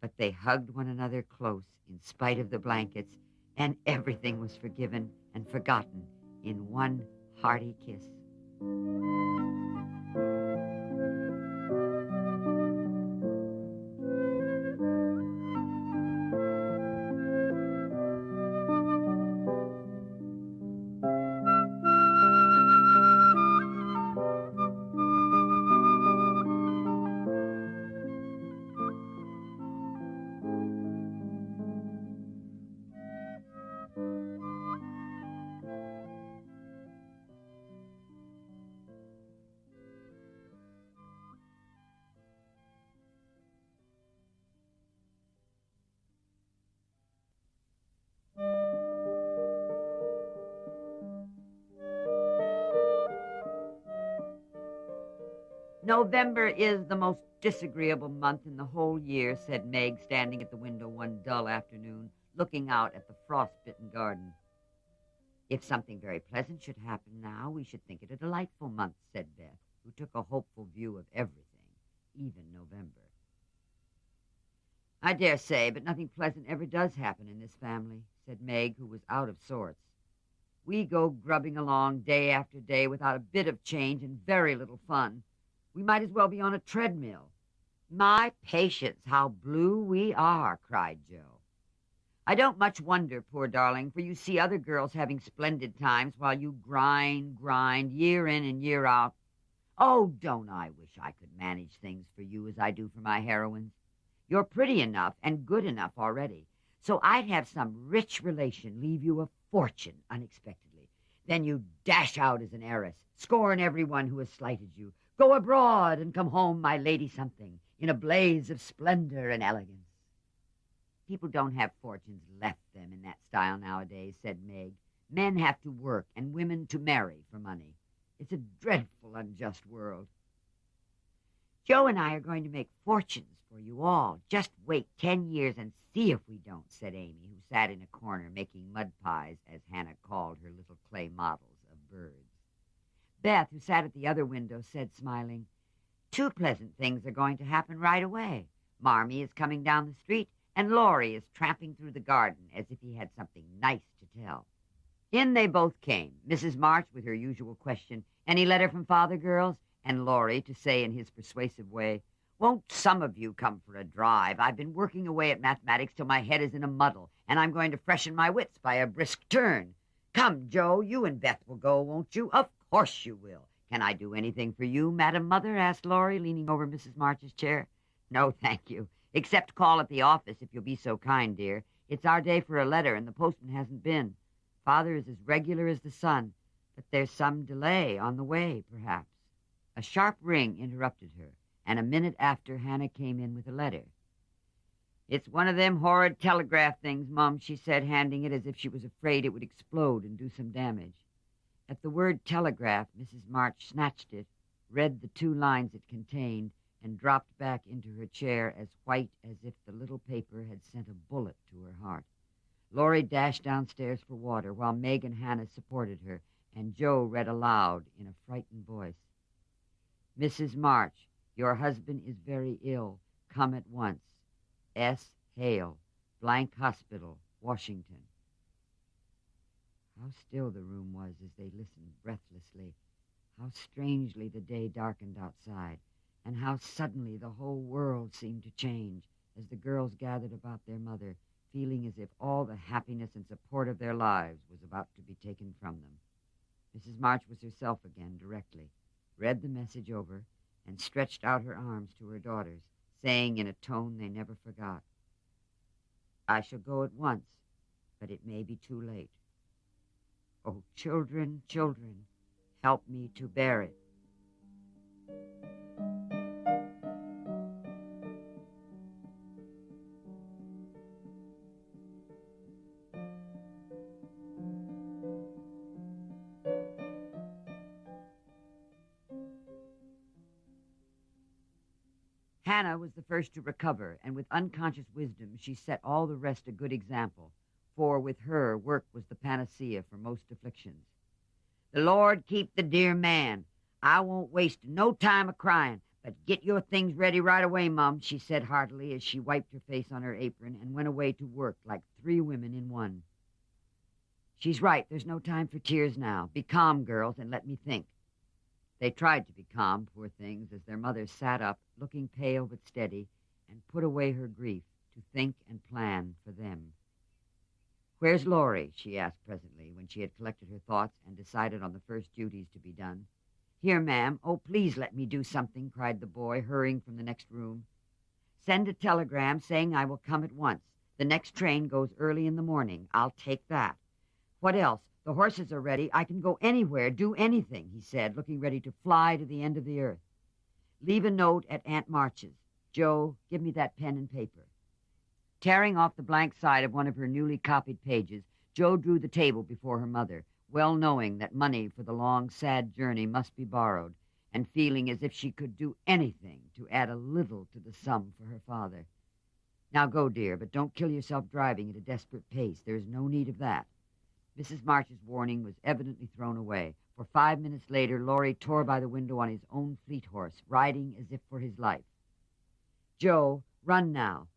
but they hugged one another close in spite of the blankets, and everything was forgiven and forgotten in one hearty kiss. November is the most disagreeable month in the whole year, said Meg, standing at the window one dull afternoon, looking out at the frost-bitten garden. If something very pleasant should happen now, we should think it a delightful month, said Beth, who took a hopeful view of everything, even November. I dare say, but nothing pleasant ever does happen in this family, said Meg, who was out of sorts. We go grubbing along day after day without a bit of change and very little fun. We might as well be on a treadmill. My patience, how blue we are, cried Jo. I don't much wonder, poor darling, for you see other girls having splendid times while you grind, year in and year out. Oh, don't I wish I could manage things for you as I do for my heroines. You're pretty enough and good enough already, so I'd have some rich relation leave you a fortune unexpectedly. Then you dash out as an heiress, scorn everyone who has slighted you, go abroad and come home my lady something, in a blaze of splendor and elegance. People don't have fortunes left them in that style nowadays, said Meg. Men have to work and women to marry for money. It's a dreadful, unjust world. Jo and I are going to make fortunes for you all. Just wait 10 years and see if we don't, said Amy, who sat in a corner making mud pies, as Hannah called her little clay models of birds. Beth, who sat at the other window, said, smiling, 2 pleasant things are going to happen right away. Marmee is coming down the street, and Laurie is tramping through the garden as if he had something nice to tell. In they both came, Mrs. March with her usual question, any letter from father, girls? And Laurie to say in his persuasive way, won't some of you come for a drive? I've been working away at mathematics till my head is in a muddle, and I'm going to freshen my wits by a brisk turn. Come, Jo, you and Beth will go, won't you? Of course you will. Can I do anything for you, Madam Mother? Asked Laurie, leaning over Mrs. March's chair. No, thank you, except call at the office if you'll be so kind, dear. It's our day for a letter, and the postman hasn't been. Father is as regular as the sun, but there's some delay on the way, perhaps. A sharp ring interrupted her, and a minute after Hannah came in with a letter. It's one of them horrid telegraph things, Mum, she said, handing it as if she was afraid it would explode and do some damage. At the word telegraph, Mrs. March snatched it, read the 2 lines it contained, and dropped back into her chair as white as if the little paper had sent a bullet to her heart. Laurie dashed downstairs for water, while Meg and Hannah supported her, and Jo read aloud in a frightened voice. Mrs. March, your husband is very ill. Come at once. S. Hale, Blank Hospital, Washington. How still the room was as they listened breathlessly. How strangely the day darkened outside, and how suddenly the whole world seemed to change as the girls gathered about their mother, feeling as if all the happiness and support of their lives was about to be taken from them. Mrs. March was herself again directly, read the message over, and stretched out her arms to her daughters, saying in a tone they never forgot, I shall go at once, but it may be too late. Oh, children, children, help me to bear it. Hannah was the first to recover, and with unconscious wisdom she set all the rest a good example, for with her work was the panacea for most afflictions. "The Lord keep the dear man. I won't waste no time a-crying, but get your things ready right away, Mum," she said heartily as she wiped her face on her apron and went away to work like 3 women in one. "She's right. There's no time for tears now. Be calm, girls, and let me think." They tried to be calm, poor things, as their mother sat up, looking pale but steady, and put away her grief to think and plan for them. "Where's Laurie?" she asked presently, when she had collected her thoughts and decided on the first duties to be done. "Here, ma'am. Oh, please let me do something," cried the boy, hurrying from the next room. "Send a telegram saying I will come at once. The next train goes early in the morning. I'll take that. What else? The horses are ready. I can go anywhere, do anything," he said, looking ready to fly to the end of the earth. "Leave a note at Aunt March's. Joe, give me that pen and paper." Tearing off the blank side of one of her newly copied pages, Joe drew the table before her mother, well knowing that money for the long, sad journey must be borrowed, and feeling as if she could do anything to add a little to the sum for her father. "Now go, dear, but don't kill yourself driving at a desperate pace. There is no need of that." Mrs. March's warning was evidently thrown away, for 5 minutes later Laurie tore by the window on his own fleet horse, riding as if for his life. "Joe, run now.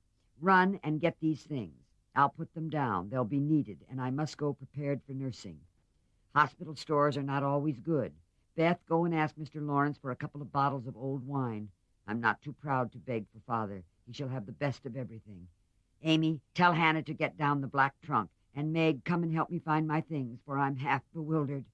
Run and get these things. I'll put them down. They'll be needed, and I must go prepared for nursing. Hospital stores are not always good. Beth, go and ask Mr. Lawrence for a couple of bottles of old wine. I'm not too proud to beg for Father. He shall have the best of everything. Amy, tell Hannah to get down the black trunk. And Meg, come and help me find my things, for I'm half bewildered."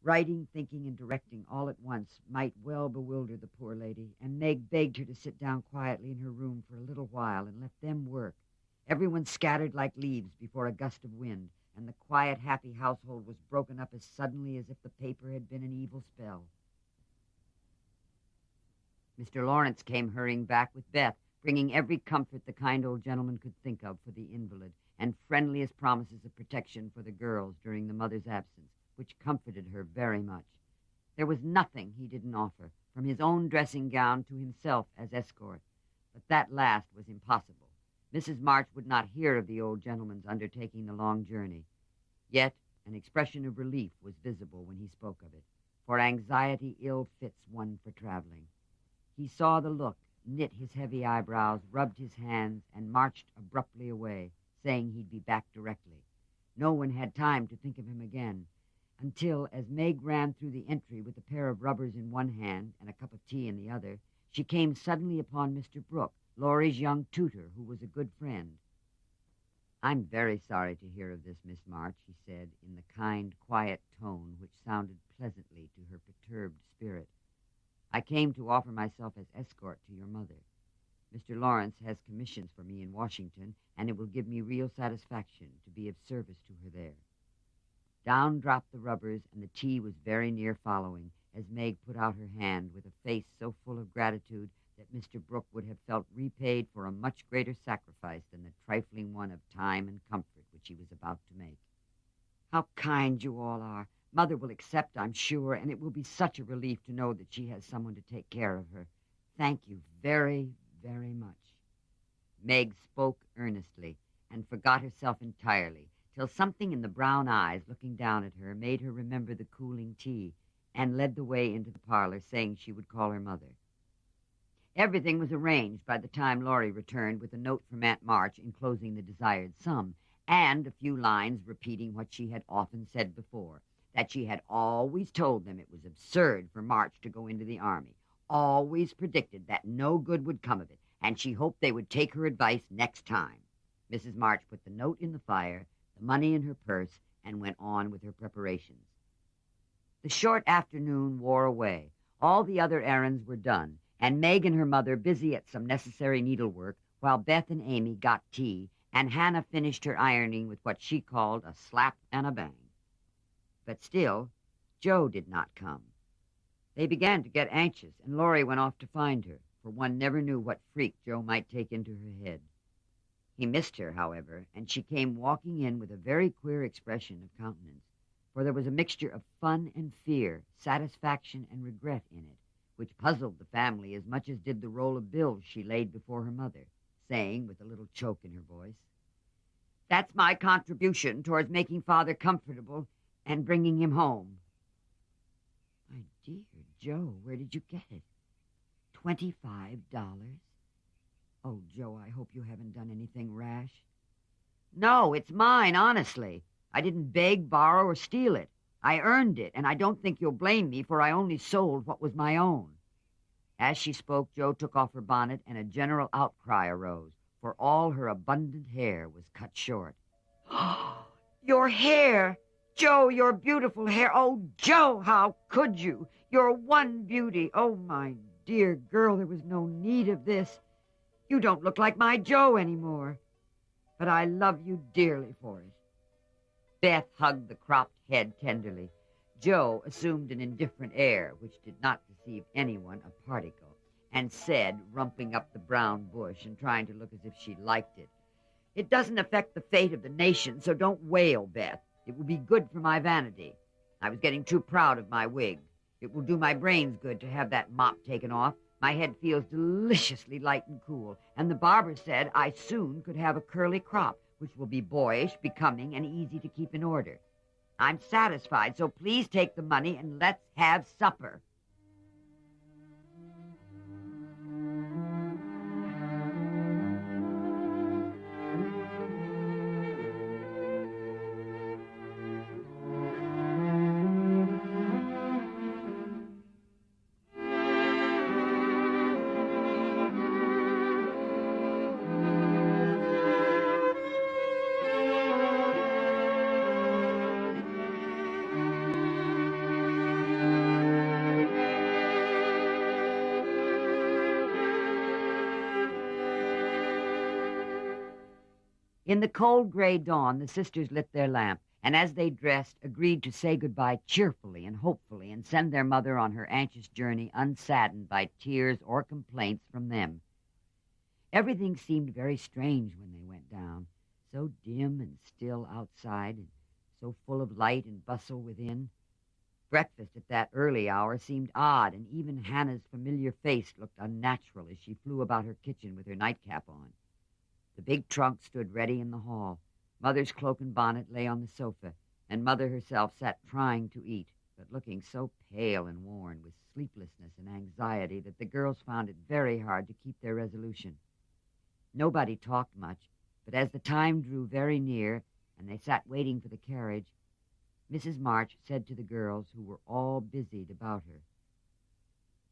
Writing, thinking, and directing all at once might well bewilder the poor lady, and Meg begged her to sit down quietly in her room for a little while and let them work. Everyone scattered like leaves before a gust of wind, and the quiet, happy household was broken up as suddenly as if the paper had been an evil spell. Mr. Lawrence came hurrying back with Beth, bringing every comfort the kind old gentleman could think of for the invalid, and friendliest promises of protection for the girls during the mother's absence, which comforted her very much. There was nothing he didn't offer, from his own dressing gown to himself as escort, but that last was impossible. Mrs. March would not hear of the old gentleman's undertaking the long journey. Yet an expression of relief was visible when he spoke of it, for anxiety ill fits one for traveling. He saw the look, knit his heavy eyebrows, rubbed his hands, and marched abruptly away, saying he'd be back directly. No one had time to think of him again, until, as Meg ran through the entry with a pair of rubbers in one hand and a cup of tea in the other, she came suddenly upon Mr. Brooke, Laurie's young tutor, who was a good friend. "I'm very sorry to hear of this, Miss March," he said, in the kind, quiet tone which sounded pleasantly to her perturbed spirit. "I came to offer myself as escort to your mother. Mr. Lawrence has commissions for me in Washington, and it will give me real satisfaction to be of service to her there." Down dropped the rubbers, and the tea was very near following, as Meg put out her hand with a face so full of gratitude that Mr. Brooke would have felt repaid for a much greater sacrifice than the trifling one of time and comfort which he was about to make. "How kind you all are. Mother will accept, I'm sure, and it will be such a relief to know that she has someone to take care of her. Thank you very, very much." Meg spoke earnestly and forgot herself entirely, till something in the brown eyes looking down at her made her remember the cooling tea, and led the way into the parlor, saying she would call her mother. Everything was arranged by the time Laurie returned with a note from Aunt March enclosing the desired sum, and a few lines repeating what she had often said before, that she had always told them it was absurd for March to go into the army, always predicted that no good would come of it, and she hoped they would take her advice next time. Mrs. March put the note in the fire, the money in her purse, and went on with her preparations. The short afternoon wore away. All the other errands were done, and Meg and her mother busy at some necessary needlework, while Beth and Amy got tea, and Hannah finished her ironing with what she called a slap and a bang. But still, Joe did not come. They began to get anxious, and Laurie went off to find her, for one never knew what freak Joe might take into her head. He missed her, however, and she came walking in with a very queer expression of countenance, for there was a mixture of fun and fear, satisfaction and regret in it, which puzzled the family as much as did the roll of bills she laid before her mother, saying with a little choke in her voice, "That's my contribution towards making Father comfortable and bringing him home." "My dear Joe, where did you get it? $25? Oh, Joe, I hope you haven't done anything rash." "No, it's mine, honestly. I didn't beg, borrow, or steal it. I earned it, and I don't think you'll blame me, for I only sold what was my own." As she spoke, Joe took off her bonnet, and a general outcry arose, for all her abundant hair was cut short. "Your hair! Joe, your beautiful hair! Oh, Joe, how could you? Your one beauty! Oh, my dear girl, there was no need of this. You don't look like my Joe anymore. But I love you dearly for it." Beth hugged the cropped head tenderly. Joe assumed an indifferent air, which did not deceive anyone a particle, and said, rumpling up the brown bush and trying to look as if she liked it, "It doesn't affect the fate of the nation, so don't wail, Beth. It will be good for my vanity. I was getting too proud of my wig. It will do my brains good to have that mop taken off. My head feels deliciously light and cool, and the barber said I soon could have a curly crop, which will be boyish, becoming, and easy to keep in order. I'm satisfied, so please take the money and let's have supper." In the cold gray dawn, the sisters lit their lamp, and as they dressed, agreed to say goodbye cheerfully and hopefully and send their mother on her anxious journey unsaddened by tears or complaints from them. Everything seemed very strange when they went down, so dim and still outside, and so full of light and bustle within. Breakfast at that early hour seemed odd, and even Hannah's familiar face looked unnatural as she flew about her kitchen with her nightcap on. The big trunk stood ready in the hall. Mother's cloak and bonnet lay on the sofa, and Mother herself sat trying to eat, but looking so pale and worn with sleeplessness and anxiety that the girls found it very hard to keep their resolution. Nobody talked much, but as the time drew very near and they sat waiting for the carriage, Mrs. March said to the girls, who were all busied about her,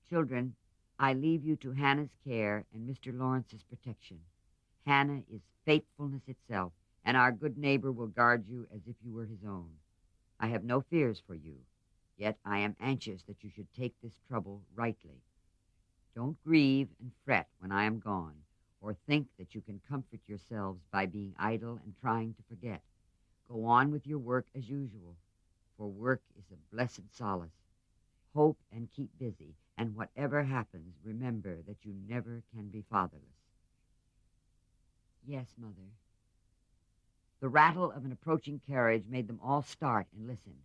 "Children, I leave you to Hannah's care and Mr. Lawrence's protection. Hannah is faithfulness itself, and our good neighbor will guard you as if you were his own. I have no fears for you, yet I am anxious that you should take this trouble rightly. Don't grieve and fret when I am gone, or think that you can comfort yourselves by being idle and trying to forget. Go on with your work as usual, for work is a blessed solace. Hope and keep busy, and whatever happens, remember that you never can be fatherless." "Yes, Mother." The rattle of an approaching carriage made them all start and listen.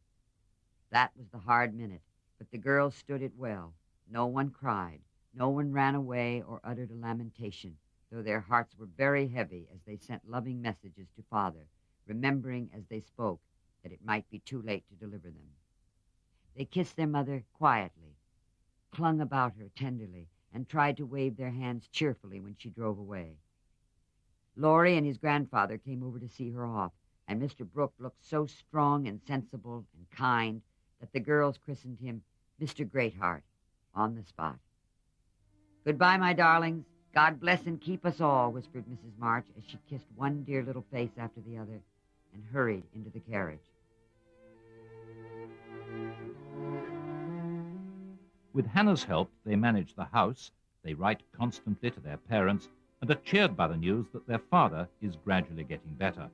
That was the hard minute, but the girls stood it well. No one cried. No one ran away or uttered a lamentation, though their hearts were very heavy as they sent loving messages to Father, remembering as they spoke that it might be too late to deliver them. They kissed their mother quietly, clung about her tenderly, and tried to wave their hands cheerfully when she drove away. Laurie and his grandfather came over to see her off, and Mr. Brooke looked so strong and sensible and kind that the girls christened him Mr. Greatheart on the spot. "Goodbye, my darlings. God bless and keep us all," whispered Mrs. March as she kissed one dear little face after the other and hurried into the carriage. With Hannah's help, they manage the house, they write constantly to their parents, and are cheered by the news that their father is gradually getting better.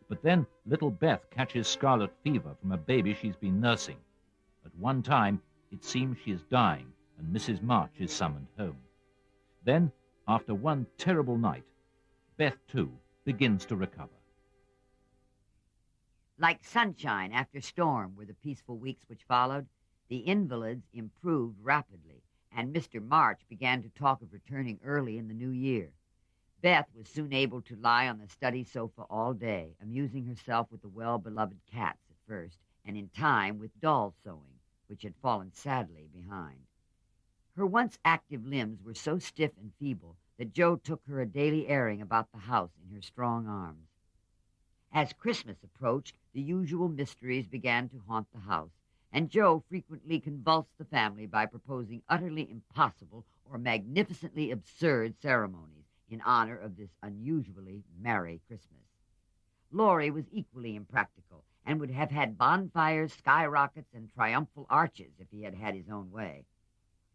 But then little Beth catches scarlet fever from a baby she's been nursing. At one time, it seems she is dying, and Mrs. March is summoned home. Then, after one terrible night, Beth, too, begins to recover. Like sunshine after storm were the peaceful weeks which followed. The invalids improved rapidly, and Mr. March began to talk of returning early in the new year. Beth was soon able to lie on the study sofa all day, amusing herself with the well-beloved cats at first, and in time with doll sewing, which had fallen sadly behind. Her once active limbs were so stiff and feeble that Joe took her a daily airing about the house in her strong arms. As Christmas approached, the usual mysteries began to haunt the house, and Joe frequently convulsed the family by proposing utterly impossible or magnificently absurd ceremonies in honor of this unusually merry Christmas. Laurie was equally impractical and would have had bonfires, skyrockets, and triumphal arches if he had had his own way.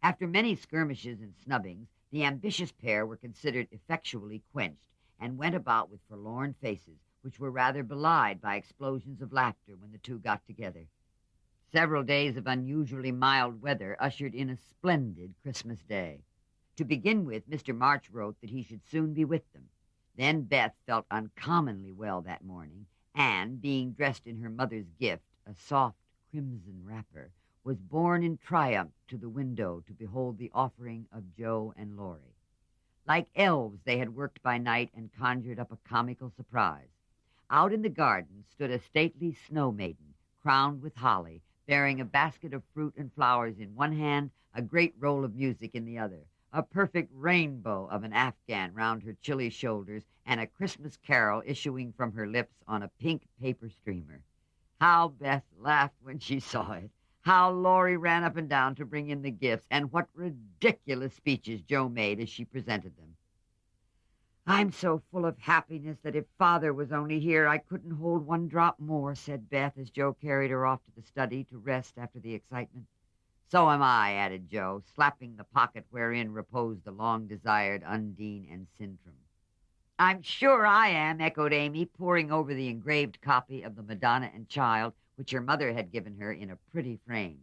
After many skirmishes and snubbings, the ambitious pair were considered effectually quenched and went about with forlorn faces, which were rather belied by explosions of laughter when the two got together. Several days of unusually mild weather ushered in a splendid Christmas Day. To begin with, Mr. March wrote that he should soon be with them. Then Beth felt uncommonly well that morning, and, being dressed in her mother's gift, a soft crimson wrapper, was borne in triumph to the window to behold the offering of Joe and Laurie. Like elves, they had worked by night and conjured up a comical surprise. Out in the garden stood a stately snow maiden, crowned with holly, bearing a basket of fruit and flowers in one hand, a great roll of music in the other, a perfect rainbow of an Afghan round her chilly shoulders, and a Christmas carol issuing from her lips on a pink paper streamer. How Beth laughed when she saw it! How Laurie ran up and down to bring in the gifts, and what ridiculous speeches Joe made as she presented them. "I'm so full of happiness that if Father was only here, I couldn't hold one drop more," said Beth as Joe carried her off to the study to rest after the excitement. "So am I," added Joe, slapping the pocket wherein reposed the long-desired Undine and Sintram. "I'm sure I am," echoed Amy, poring over the engraved copy of the Madonna and Child, which her mother had given her in a pretty frame.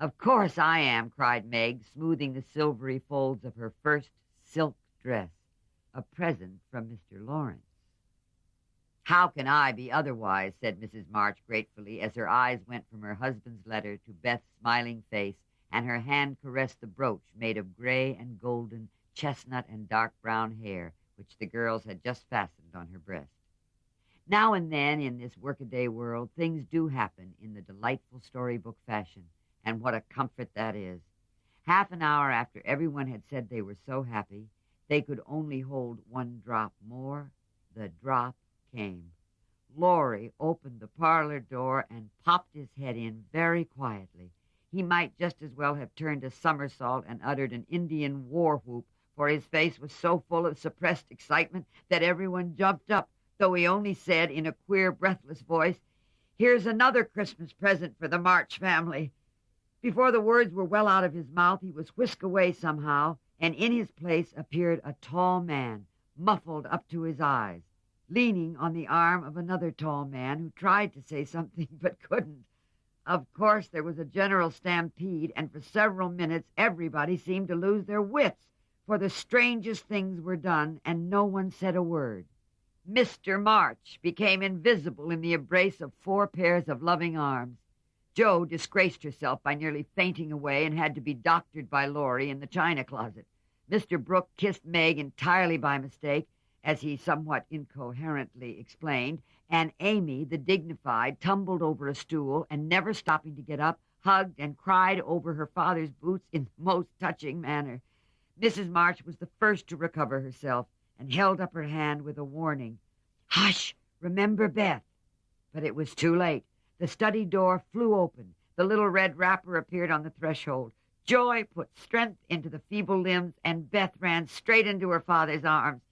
"Of course I am," cried Meg, smoothing the silvery folds of her first silk dress, a present from Mr. Lawrence. "How can I be otherwise?" said Mrs. March gratefully, as her eyes went from her husband's letter to Beth's smiling face, and her hand caressed the brooch made of gray and golden, chestnut and dark brown hair, which the girls had just fastened on her breast. Now and then in this workaday world, things do happen in the delightful storybook fashion, and what a comfort that is. Half an hour after everyone had said they were so happy, they could only hold one drop more. The drop came. Laurie opened the parlor door and popped his head in very quietly. He might just as well have turned a somersault and uttered an Indian war whoop, for his face was so full of suppressed excitement that everyone jumped up, though he only said in a queer, breathless voice, "Here's another Christmas present for the March family." Before the words were well out of his mouth, he was whisked away somehow, and in his place appeared a tall man, muffled up to his eyes, leaning on the arm of another tall man who tried to say something but couldn't. Of course, there was a general stampede, and for several minutes everybody seemed to lose their wits, for the strangest things were done, and no one said a word. Mr. March became invisible in the embrace of 4 pairs of loving arms. Joe disgraced herself by nearly fainting away and had to be doctored by Laurie in the china closet. Mr. Brooke kissed Meg entirely by mistake, as he somewhat incoherently explained, and Amy, the dignified, tumbled over a stool and, never stopping to get up, hugged and cried over her father's boots in the most touching manner. Mrs. March was the first to recover herself and held up her hand with a warning. "Hush! Remember Beth!" But it was too late. The study door flew open. The little red wrapper appeared on the threshold. Joy put strength into the feeble limbs, and Beth ran straight into her father's arms.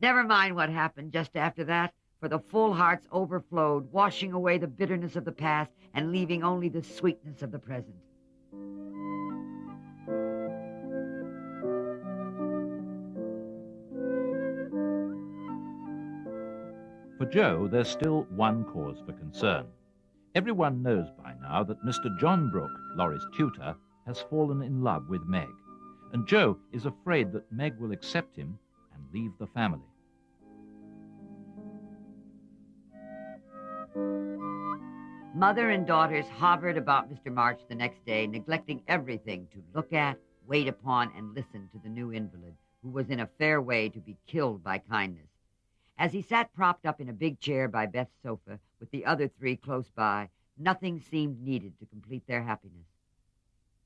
Never mind what happened just after that, for the full hearts overflowed, washing away the bitterness of the past and leaving only the sweetness of the present. For Joe, there's still one cause for concern. Everyone knows by now that Mr. John Brooke, Laurie's tutor, has fallen in love with Meg, and Joe is afraid that Meg will accept him and leave the family. Mother and daughters hovered about Mr. March the next day, neglecting everything to look at, wait upon and listen to the new invalid, who was in a fair way to be killed by kindness. As he sat propped up in a big chair by Beth's sofa, with the other three close by, nothing seemed needed to complete their happiness.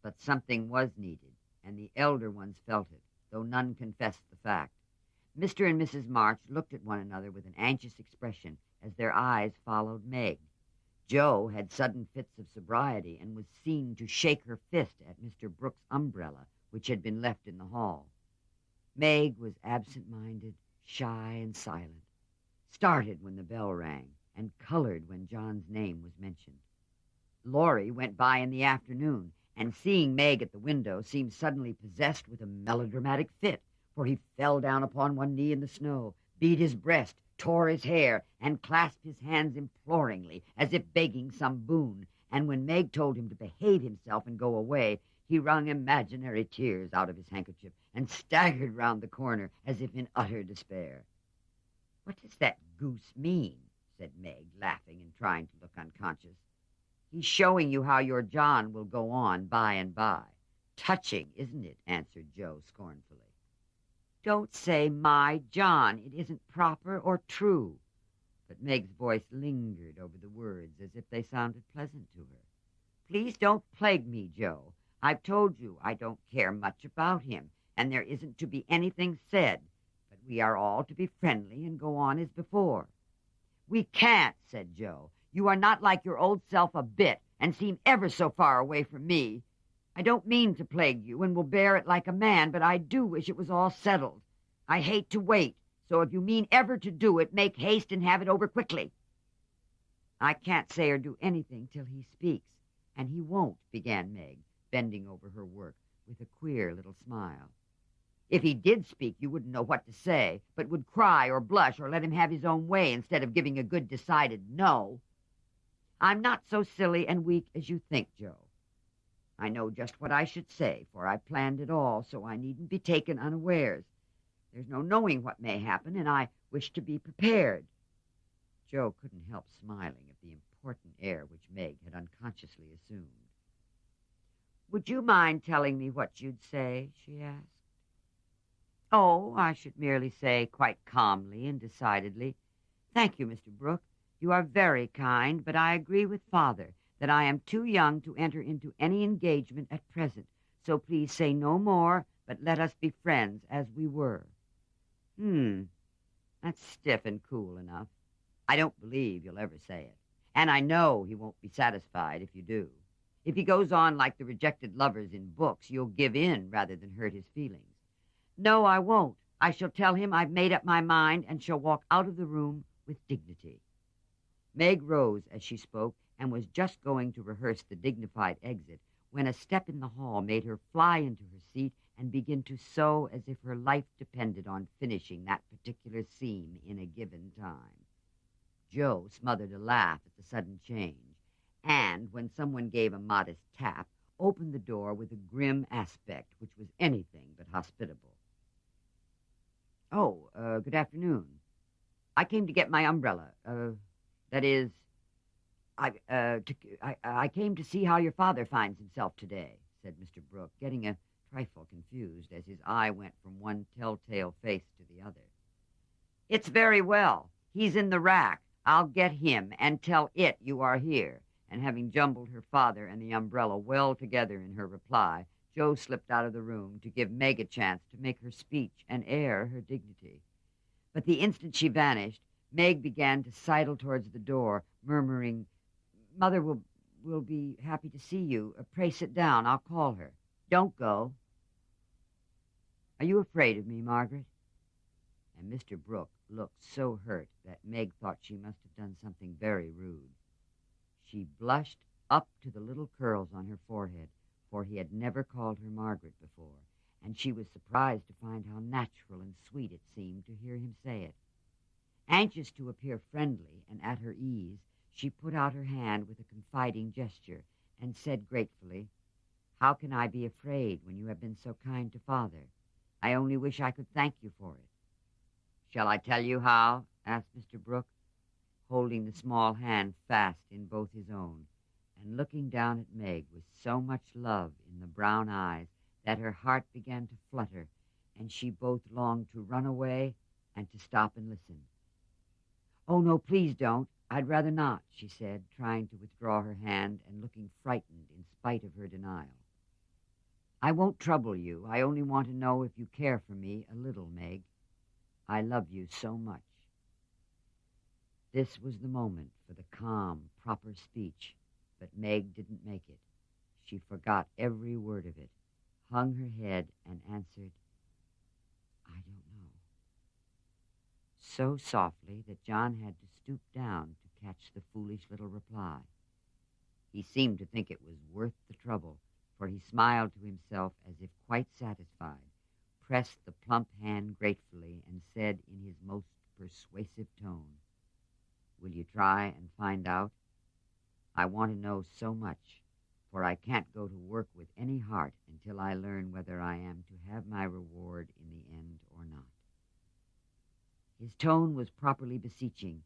But something was needed, and the elder ones felt it, though none confessed the fact. Mr. and Mrs. March looked at one another with an anxious expression as their eyes followed Meg. Jo had sudden fits of sobriety and was seen to shake her fist at Mr. Brooks' umbrella, which had been left in the hall. Meg was absent-minded, shy and silent, started when the bell rang, and colored when John's name was mentioned. Laurie went by in the afternoon, and seeing Meg at the window, seemed suddenly possessed with a melodramatic fit, for he fell down upon one knee in the snow, beat his breast, tore his hair, and clasped his hands imploringly, as if begging some boon, and when Meg told him to behave himself and go away, he wrung imaginary tears out of his handkerchief and staggered round the corner as if in utter despair. "What does that goose mean?" said Meg, laughing and trying to look unconscious. "He's showing you how your John will go on by and by." "Touching, isn't it?" answered Jo scornfully. "Don't say my John. It isn't proper or true." But Meg's voice lingered over the words as if they sounded pleasant to her. "Please don't plague me, Jo. I've told you I don't care much about him, and there isn't to be anything said, but we are all to be friendly and go on as before." "We can't," said Jo. "You are not like your old self a bit, and seem ever so far away from me. I don't mean to plague you, and will bear it like a man, but I do wish it was all settled. I hate to wait, so if you mean ever to do it, make haste and have it over quickly." "I can't say or do anything till he speaks, and he won't," began Meg, bending over her work with a queer little smile. "If he did speak, you wouldn't know what to say, but would cry or blush or let him have his own way instead of giving a good decided no. I'm not so silly and weak as you think, Jo. I know just what I should say, for I planned it all, so I needn't be taken unawares. There's no knowing what may happen, and I wish to be prepared." Jo couldn't help smiling at the important air which Meg had unconsciously assumed. "Would you mind telling me what you'd say?" she asked. "Oh, I should merely say, quite calmly and decidedly, 'Thank you, Mr. Brooke. You are very kind, but I agree with Father that I am too young to enter into any engagement at present, so please say no more, but let us be friends as we were.'" That's stiff and cool enough. I don't believe you'll ever say it, and I know he won't be satisfied if you do. If he goes on like the rejected lovers in books, you'll give in rather than hurt his feelings. "No, I won't. I shall tell him I've made up my mind and shall walk out of the room with dignity." Meg rose as she spoke and was just going to rehearse the dignified exit when a step in the hall made her fly into her seat and begin to sew as if her life depended on finishing that particular seam in a given time. Jo smothered a laugh at the sudden change, and, when someone gave a modest tap, opened the door with a grim aspect which was anything but hospitable. "Oh, good afternoon. I came to get my umbrella. That is, I came to see how your father finds himself today," said Mr. Brooke, getting a trifle confused as his eye went from one telltale face to the other. "It's very well. He's in the rack. I'll get him and tell it you are here." And having jumbled her father and the umbrella well together in her reply, Jo slipped out of the room to give Meg a chance to make her speech and air her dignity. But the instant she vanished, Meg began to sidle towards the door, murmuring, "Mother will be happy to see you. Pray sit down. I'll call her. Don't go." "Are you afraid of me, Margaret?" And Mr. Brooke looked so hurt that Meg thought she must have done something very rude. She blushed up to the little curls on her forehead, for he had never called her Margaret before, and she was surprised to find how natural and sweet it seemed to hear him say it. Anxious to appear friendly and at her ease, she put out her hand with a confiding gesture and said gratefully, "How can I be afraid when you have been so kind to Father? I only wish I could thank you for it." "Shall I tell you how?" asked Mr. Brooke, holding the small hand fast in both his own, and looking down at Meg with so much love in the brown eyes that her heart began to flutter, and she both longed to run away and to stop and listen. "Oh, no, please don't. I'd rather not," she said, trying to withdraw her hand and looking frightened in spite of her denial. "I won't trouble you. I only want to know if you care for me a little, Meg. I love you so much." This was the moment for the calm, proper speech, but Meg didn't make it. She forgot every word of it, hung her head, and answered, "I don't know," so softly that John had to stoop down to catch the foolish little reply. He seemed to think it was worth the trouble, for he smiled to himself as if quite satisfied, pressed the plump hand gratefully, and said in his most persuasive tone, "Will you try and find out? I want to know so much, for I can't go to work with any heart until I learn whether I am to have my reward in the end or not." His tone was properly beseeching,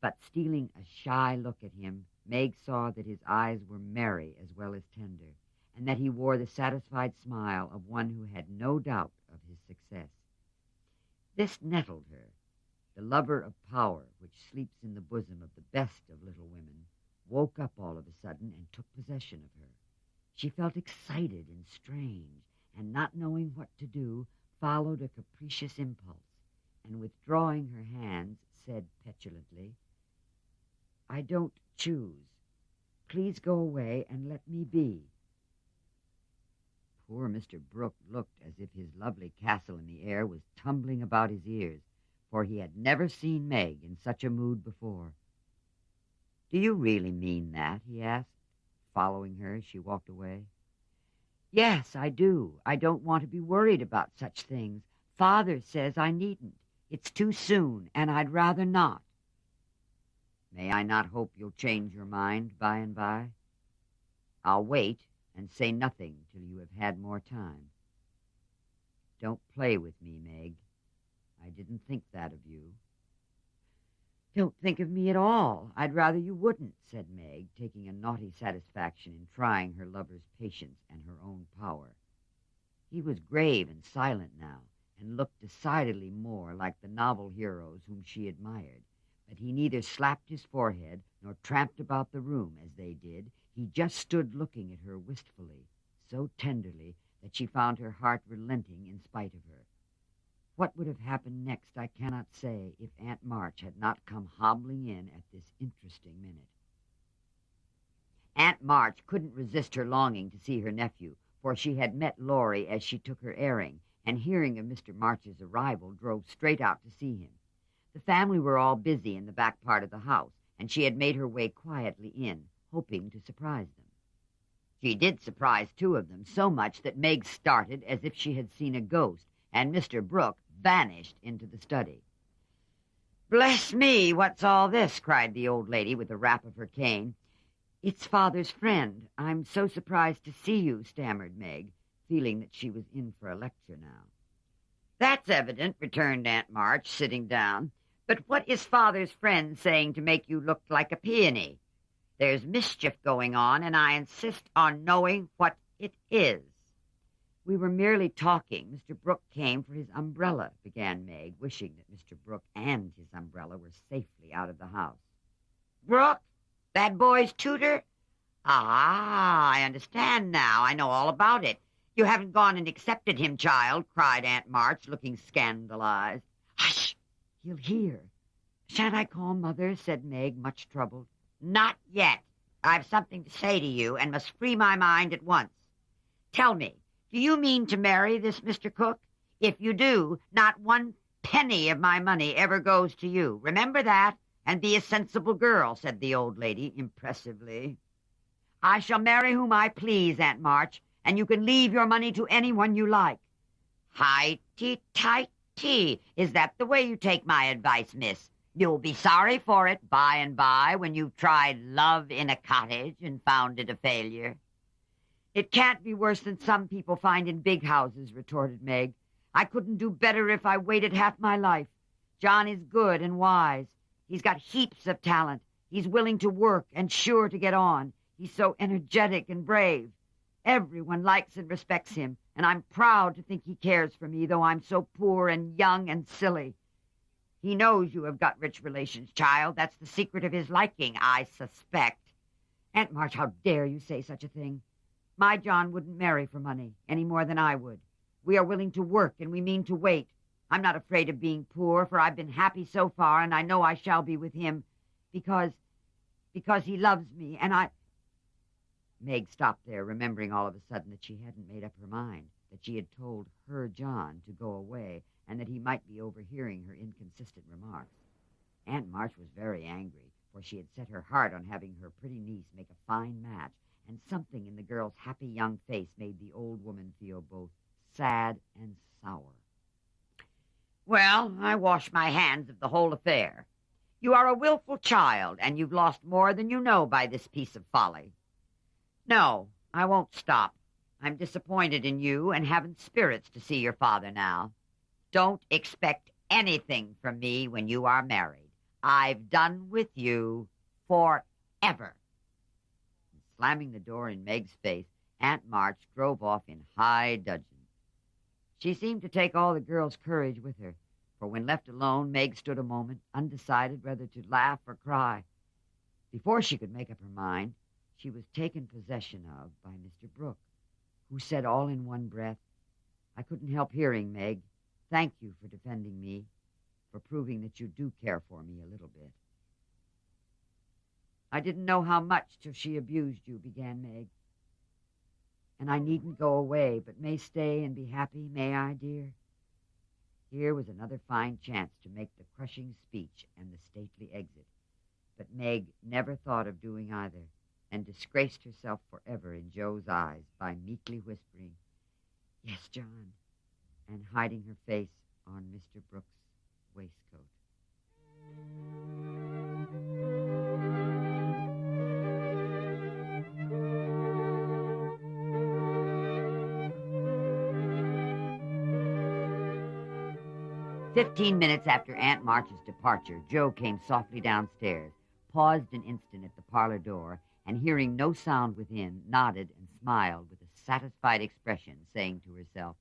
but stealing a shy look at him, Meg saw that his eyes were merry as well as tender, and that he wore the satisfied smile of one who had no doubt of his success. This nettled her. The lover of power, which sleeps in the bosom of the best of little women, woke up all of a sudden and took possession of her. She felt excited and strange, and not knowing what to do, followed a capricious impulse, and withdrawing her hands, said petulantly, "I don't choose. Please go away and let me be." Poor Mr. Brooke looked as if his lovely castle in the air was tumbling about his ears, for he had never seen Meg in such a mood before. "Do you really mean that?" he asked, following her as she walked away. "Yes, I do. I don't want to be worried about such things. Father says I needn't. It's too soon, and I'd rather not." "May I not hope you'll change your mind by and by? I'll wait and say nothing till you have had more time. Don't play with me, Meg. I didn't think that of you." "Don't think of me at all. I'd rather you wouldn't," said Meg, taking a naughty satisfaction in trying her lover's patience and her own power. He was grave and silent now, and looked decidedly more like the novel heroes whom she admired, but he neither slapped his forehead nor tramped about the room as they did. He just stood looking at her wistfully, so tenderly that she found her heart relenting in spite of her. What would have happened next I cannot say if Aunt March had not come hobbling in at this interesting minute. Aunt March couldn't resist her longing to see her nephew, for she had met Laurie as she took her airing, and hearing of Mr. March's arrival, drove straight out to see him. The family were all busy in the back part of the house, and she had made her way quietly in, hoping to surprise them. She did surprise two of them so much that Meg started as if she had seen a ghost, and Mr. Brooke vanished into the study. "Bless me, what's all this?" cried the old lady with a rap of her cane. "It's Father's friend. I'm so surprised to see you," stammered Meg, feeling that she was in for a lecture now. "That's evident," returned Aunt March, sitting down. "But what is Father's friend saying to make you look like a peony? There's mischief going on, and I insist on knowing what it is." "We were merely talking. Mr. Brooke came for his umbrella," began Meg, wishing that Mr. Brooke and his umbrella were safely out of the house. "Brooke? That boy's tutor? Ah, I understand now. I know all about it. You haven't gone and accepted him, child," cried Aunt March, looking scandalized. "Hush! He'll hear." "Shan't I call Mother?" said Meg, much troubled. "Not yet. I've something to say to you and must free my mind at once. Tell me, do you mean to marry this Mr. Cook? If you do, not one penny of my money ever goes to you. Remember that, and be a sensible girl," said the old lady impressively. "I shall marry whom I please, Aunt March, and you can leave your money to anyone you like." "Hi-tee-tight-tee. Is that the way you take my advice, miss? You'll be sorry for it by and by when you've tried love in a cottage and found it a failure." "It can't be worse than some people find in big houses," retorted Meg. "I couldn't do better if I waited half my life. John is good and wise. He's got heaps of talent. He's willing to work and sure to get on. He's so energetic and brave. Everyone likes and respects him, and I'm proud to think he cares for me, though I'm so poor and young and silly. He knows you have got rich relations, child. That's the secret of his liking, I suspect. Aunt March, how dare you say such a thing? My John wouldn't marry for money, any more than I would. We are willing to work, and we mean to wait. I'm not afraid of being poor, for I've been happy so far, and I know I shall be with him, because he loves me, and I... Meg stopped there, remembering all of a sudden that she hadn't made up her mind, that she had told her John to go away, and that he might be overhearing her inconsistent remarks. Aunt March was very angry, for she had set her heart on having her pretty niece make a fine match, and something in the girl's happy young face made the old woman feel both sad and sour. Well, I wash my hands of the whole affair. You are a willful child, and you've lost more than you know by this piece of folly. No, I won't stop. I'm disappointed in you and haven't spirits to see your father now. Don't expect anything from me when you are married. I've done with you forever. Slamming the door in Meg's face, Aunt March drove off in high dudgeon. She seemed to take all the girl's courage with her, for when left alone, Meg stood a moment, undecided whether to laugh or cry. Before she could make up her mind, she was taken possession of by Mr. Brooke, who said all in one breath, I couldn't help hearing, Meg. Thank you for defending me, for proving that you do care for me a little bit. I didn't know how much till she abused you, began Meg. And I needn't go away, but may stay and be happy, may I, dear? Here was another fine chance to make the crushing speech and the stately exit. But Meg never thought of doing either, and disgraced herself forever in Joe's eyes by meekly whispering, Yes, John, and hiding her face on Mr. Brooks' waistcoat. "15 minutes after Aunt March's departure, Joe came softly downstairs, paused an instant at the parlor door, and hearing no sound within, nodded and smiled with a satisfied expression, saying to herself,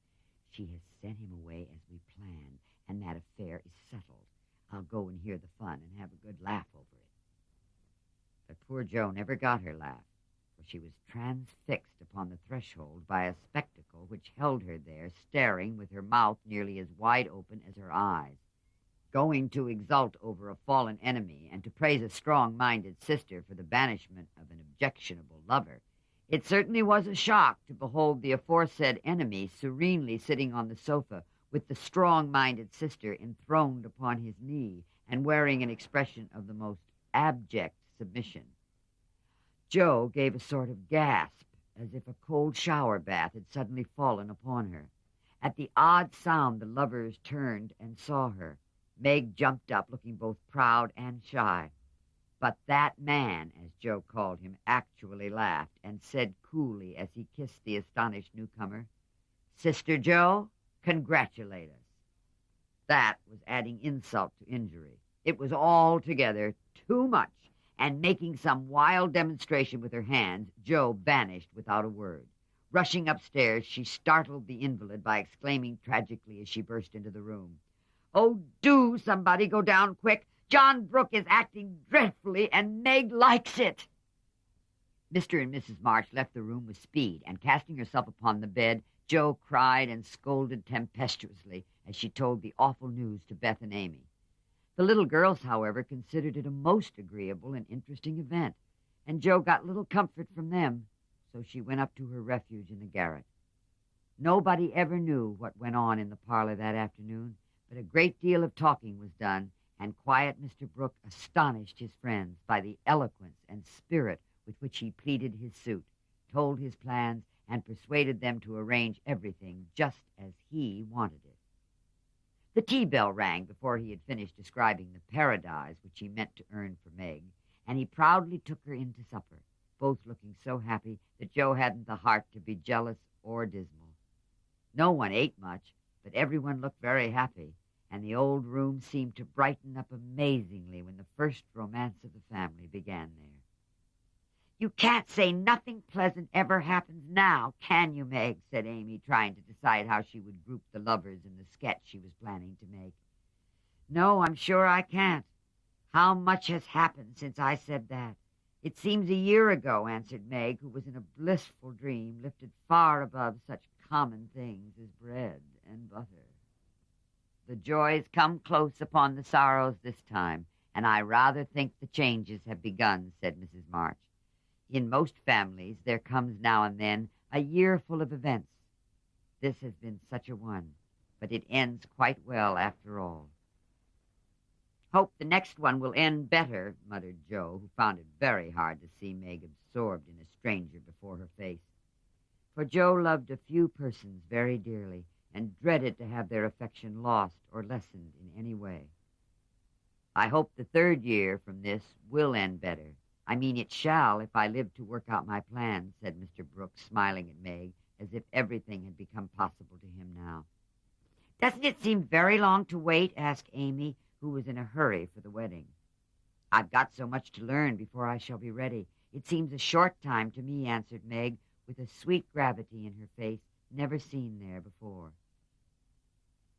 She has sent him away as we planned, and that affair is settled. I'll go and hear the fun and have a good laugh over it. But poor Joe never got her laugh, for she was transfixed upon the threshold by a spectacle which held her there, staring with her mouth nearly as wide open as her eyes. Going to exult over a fallen enemy and to praise a strong-minded sister for the banishment of an objectionable lover, it certainly was a shock to behold the aforesaid enemy serenely sitting on the sofa with the strong-minded sister enthroned upon his knee and wearing an expression of the most abject submission. Joe gave a sort of gasp, as if a cold shower bath had suddenly fallen upon her. At the odd sound, the lovers turned and saw her. Meg jumped up, looking both proud and shy. But that man, as Joe called him, actually laughed and said coolly as he kissed the astonished newcomer, Sister Joe, congratulate us. That was adding insult to injury. It was altogether too much, and making some wild demonstration with her hands, Joe vanished without a word. Rushing upstairs, she startled the invalid by exclaiming tragically as she burst into the room, Oh, do somebody go down quick. John Brooke is acting dreadfully, and Meg likes it. Mr. and Mrs. March left the room with speed, and casting herself upon the bed, Joe cried and scolded tempestuously as she told the awful news to Beth and Amy. The little girls, however, considered it a most agreeable and interesting event, and Joe got little comfort from them, so she went up to her refuge in the garret. Nobody ever knew what went on in the parlor that afternoon, but a great deal of talking was done, and quiet Mr. Brooke astonished his friends by the eloquence and spirit with which he pleaded his suit, told his plans, and persuaded them to arrange everything just as he wanted it. The tea bell rang before he had finished describing the paradise which he meant to earn for Meg, and he proudly took her in to supper, both looking so happy that Joe hadn't the heart to be jealous or dismal. No one ate much, but everyone looked very happy, and the old room seemed to brighten up amazingly when the first romance of the family began there. You can't say nothing pleasant ever happens now, can you, Meg? Said Amy, trying to decide how she would group the lovers in the sketch she was planning to make. No, I'm sure I can't. How much has happened since I said that? It seems a year ago, answered Meg, who was in a blissful dream, lifted far above such common things as bread and butter. The joys come close upon the sorrows this time, and I rather think the changes have begun, said Mrs. March. In most families, there comes now and then a year full of events. This has been such a one, but it ends quite well after all. Hope the next one will end better, muttered Joe, who found it very hard to see Meg absorbed in a stranger before her face. For Joe loved a few persons very dearly and dreaded to have their affection lost or lessened in any way. I hope the third year from this will end better. I mean it shall if I live to work out my plans, said Mr. Brooks, smiling at Meg, as if everything had become possible to him now. Doesn't it seem very long to wait? Asked Amy, who was in a hurry for the wedding. I've got so much to learn before I shall be ready. It seems a short time to me, answered Meg, with a sweet gravity in her face never seen there before.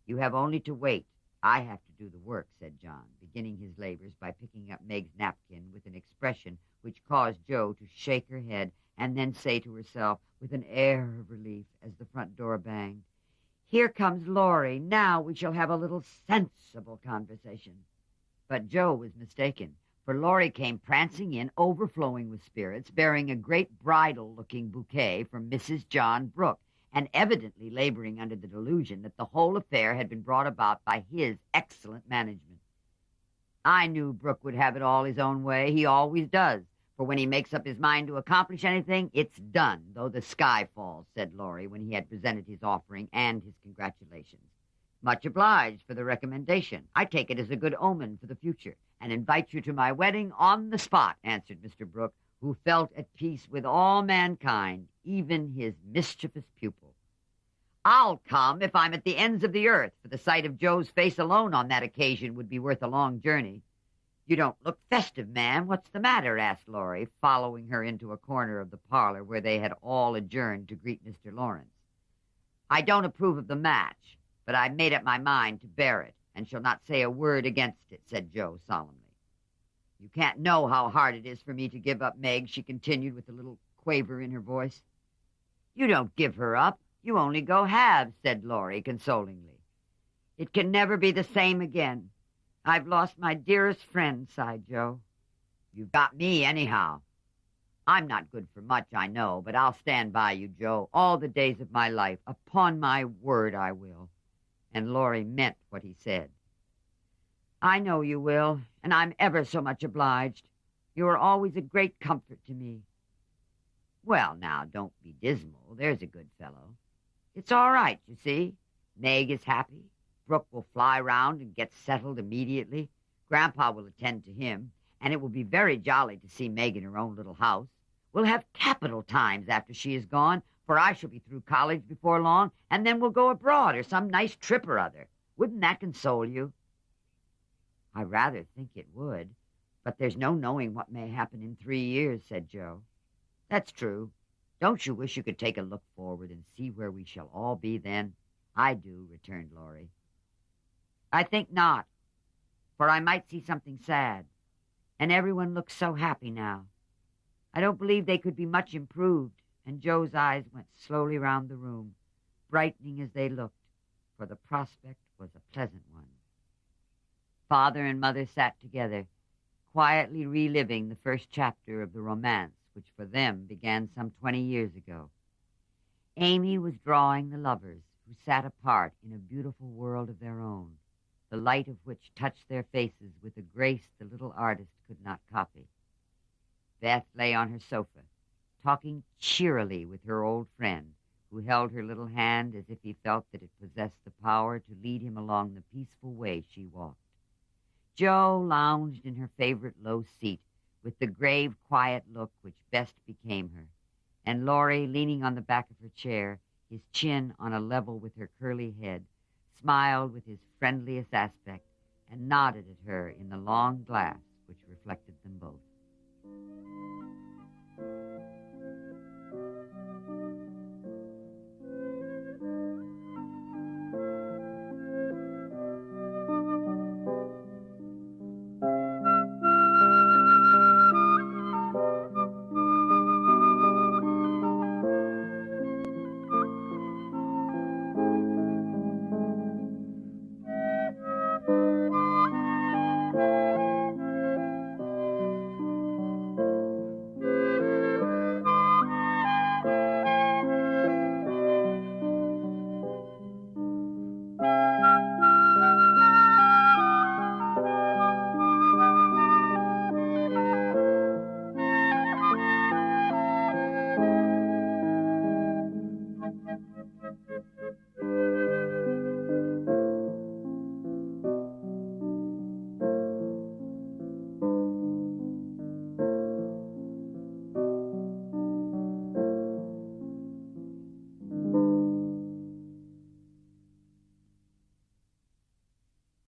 You have only to wait. I have to do the work, said John, beginning his labors by picking up Meg's napkin with an expression which caused Joe to shake her head and then say to herself with an air of relief as the front door banged, Here comes Laurie. Now we shall have a little sensible conversation. But Joe was mistaken, for Laurie came prancing in, overflowing with spirits, bearing a great bridal-looking bouquet from Mrs. John Brooke, and evidently laboring under the delusion that the whole affair had been brought about by his excellent management. I knew Brooke would have it all his own way. He always does. For when he makes up his mind to accomplish anything, it's done, though the sky falls, said Laurie when he had presented his offering and his congratulations. Much obliged for the recommendation. I take it as a good omen for the future, and invite you to my wedding on the spot, answered Mr. Brooke, who felt at peace with all mankind, even his mischievous pupil. I'll come if I'm at the ends of the earth, for the sight of Joe's face alone on that occasion would be worth a long journey. You don't look festive, ma'am. What's the matter? Asked Laurie, following her into a corner of the parlor where they had all adjourned to greet Mr. Lawrence. I don't approve of the match, but I've made up my mind to bear it, and shall not say a word against it, said Joe solemnly. You can't know how hard it is for me to give up Meg, she continued with a little quaver in her voice. You don't give her up. You only go halves, said Laurie consolingly. It can never be the same again. I've lost my dearest friend, sighed Joe. You've got me anyhow. I'm not good for much, I know, but I'll stand by you, Joe, all the days of my life. Upon my word I will. And Laurie meant what he said. I know you will, and I'm ever so much obliged. You are always a great comfort to me. Well, now, don't be dismal. There's a good fellow. It's all right, you see. Meg is happy. Brooke will fly round and get settled immediately. Grandpa will attend to him, and it will be very jolly to see Meg in her own little house. We'll have capital times after she is gone, for I shall be through college before long, and then we'll go abroad or some nice trip or other. Wouldn't that console you? I rather think it would, but there's no knowing what may happen in 3 years, said Joe. That's true. Don't you wish you could take a look forward and see where we shall all be then? I do, returned Laurie. I think not, for I might see something sad, and everyone looks so happy now. I don't believe they could be much improved, and Joe's eyes went slowly round the room, brightening as they looked, for the prospect was a pleasant one. Father and Mother sat together, quietly reliving the first chapter of the romance, which for them began some 20 years ago. Amy was drawing the lovers, who sat apart in a beautiful world of their own, the light of which touched their faces with a grace the little artist could not copy. Beth lay on her sofa, talking cheerily with her old friend, who held her little hand as if he felt that it possessed the power to lead him along the peaceful way she walked. Joe lounged in her favorite low seat with the grave, quiet look which best became her, and Laurie, leaning on the back of her chair, his chin on a level with her curly head, smiled with his friendliest aspect and nodded at her in the long glass which reflected them both.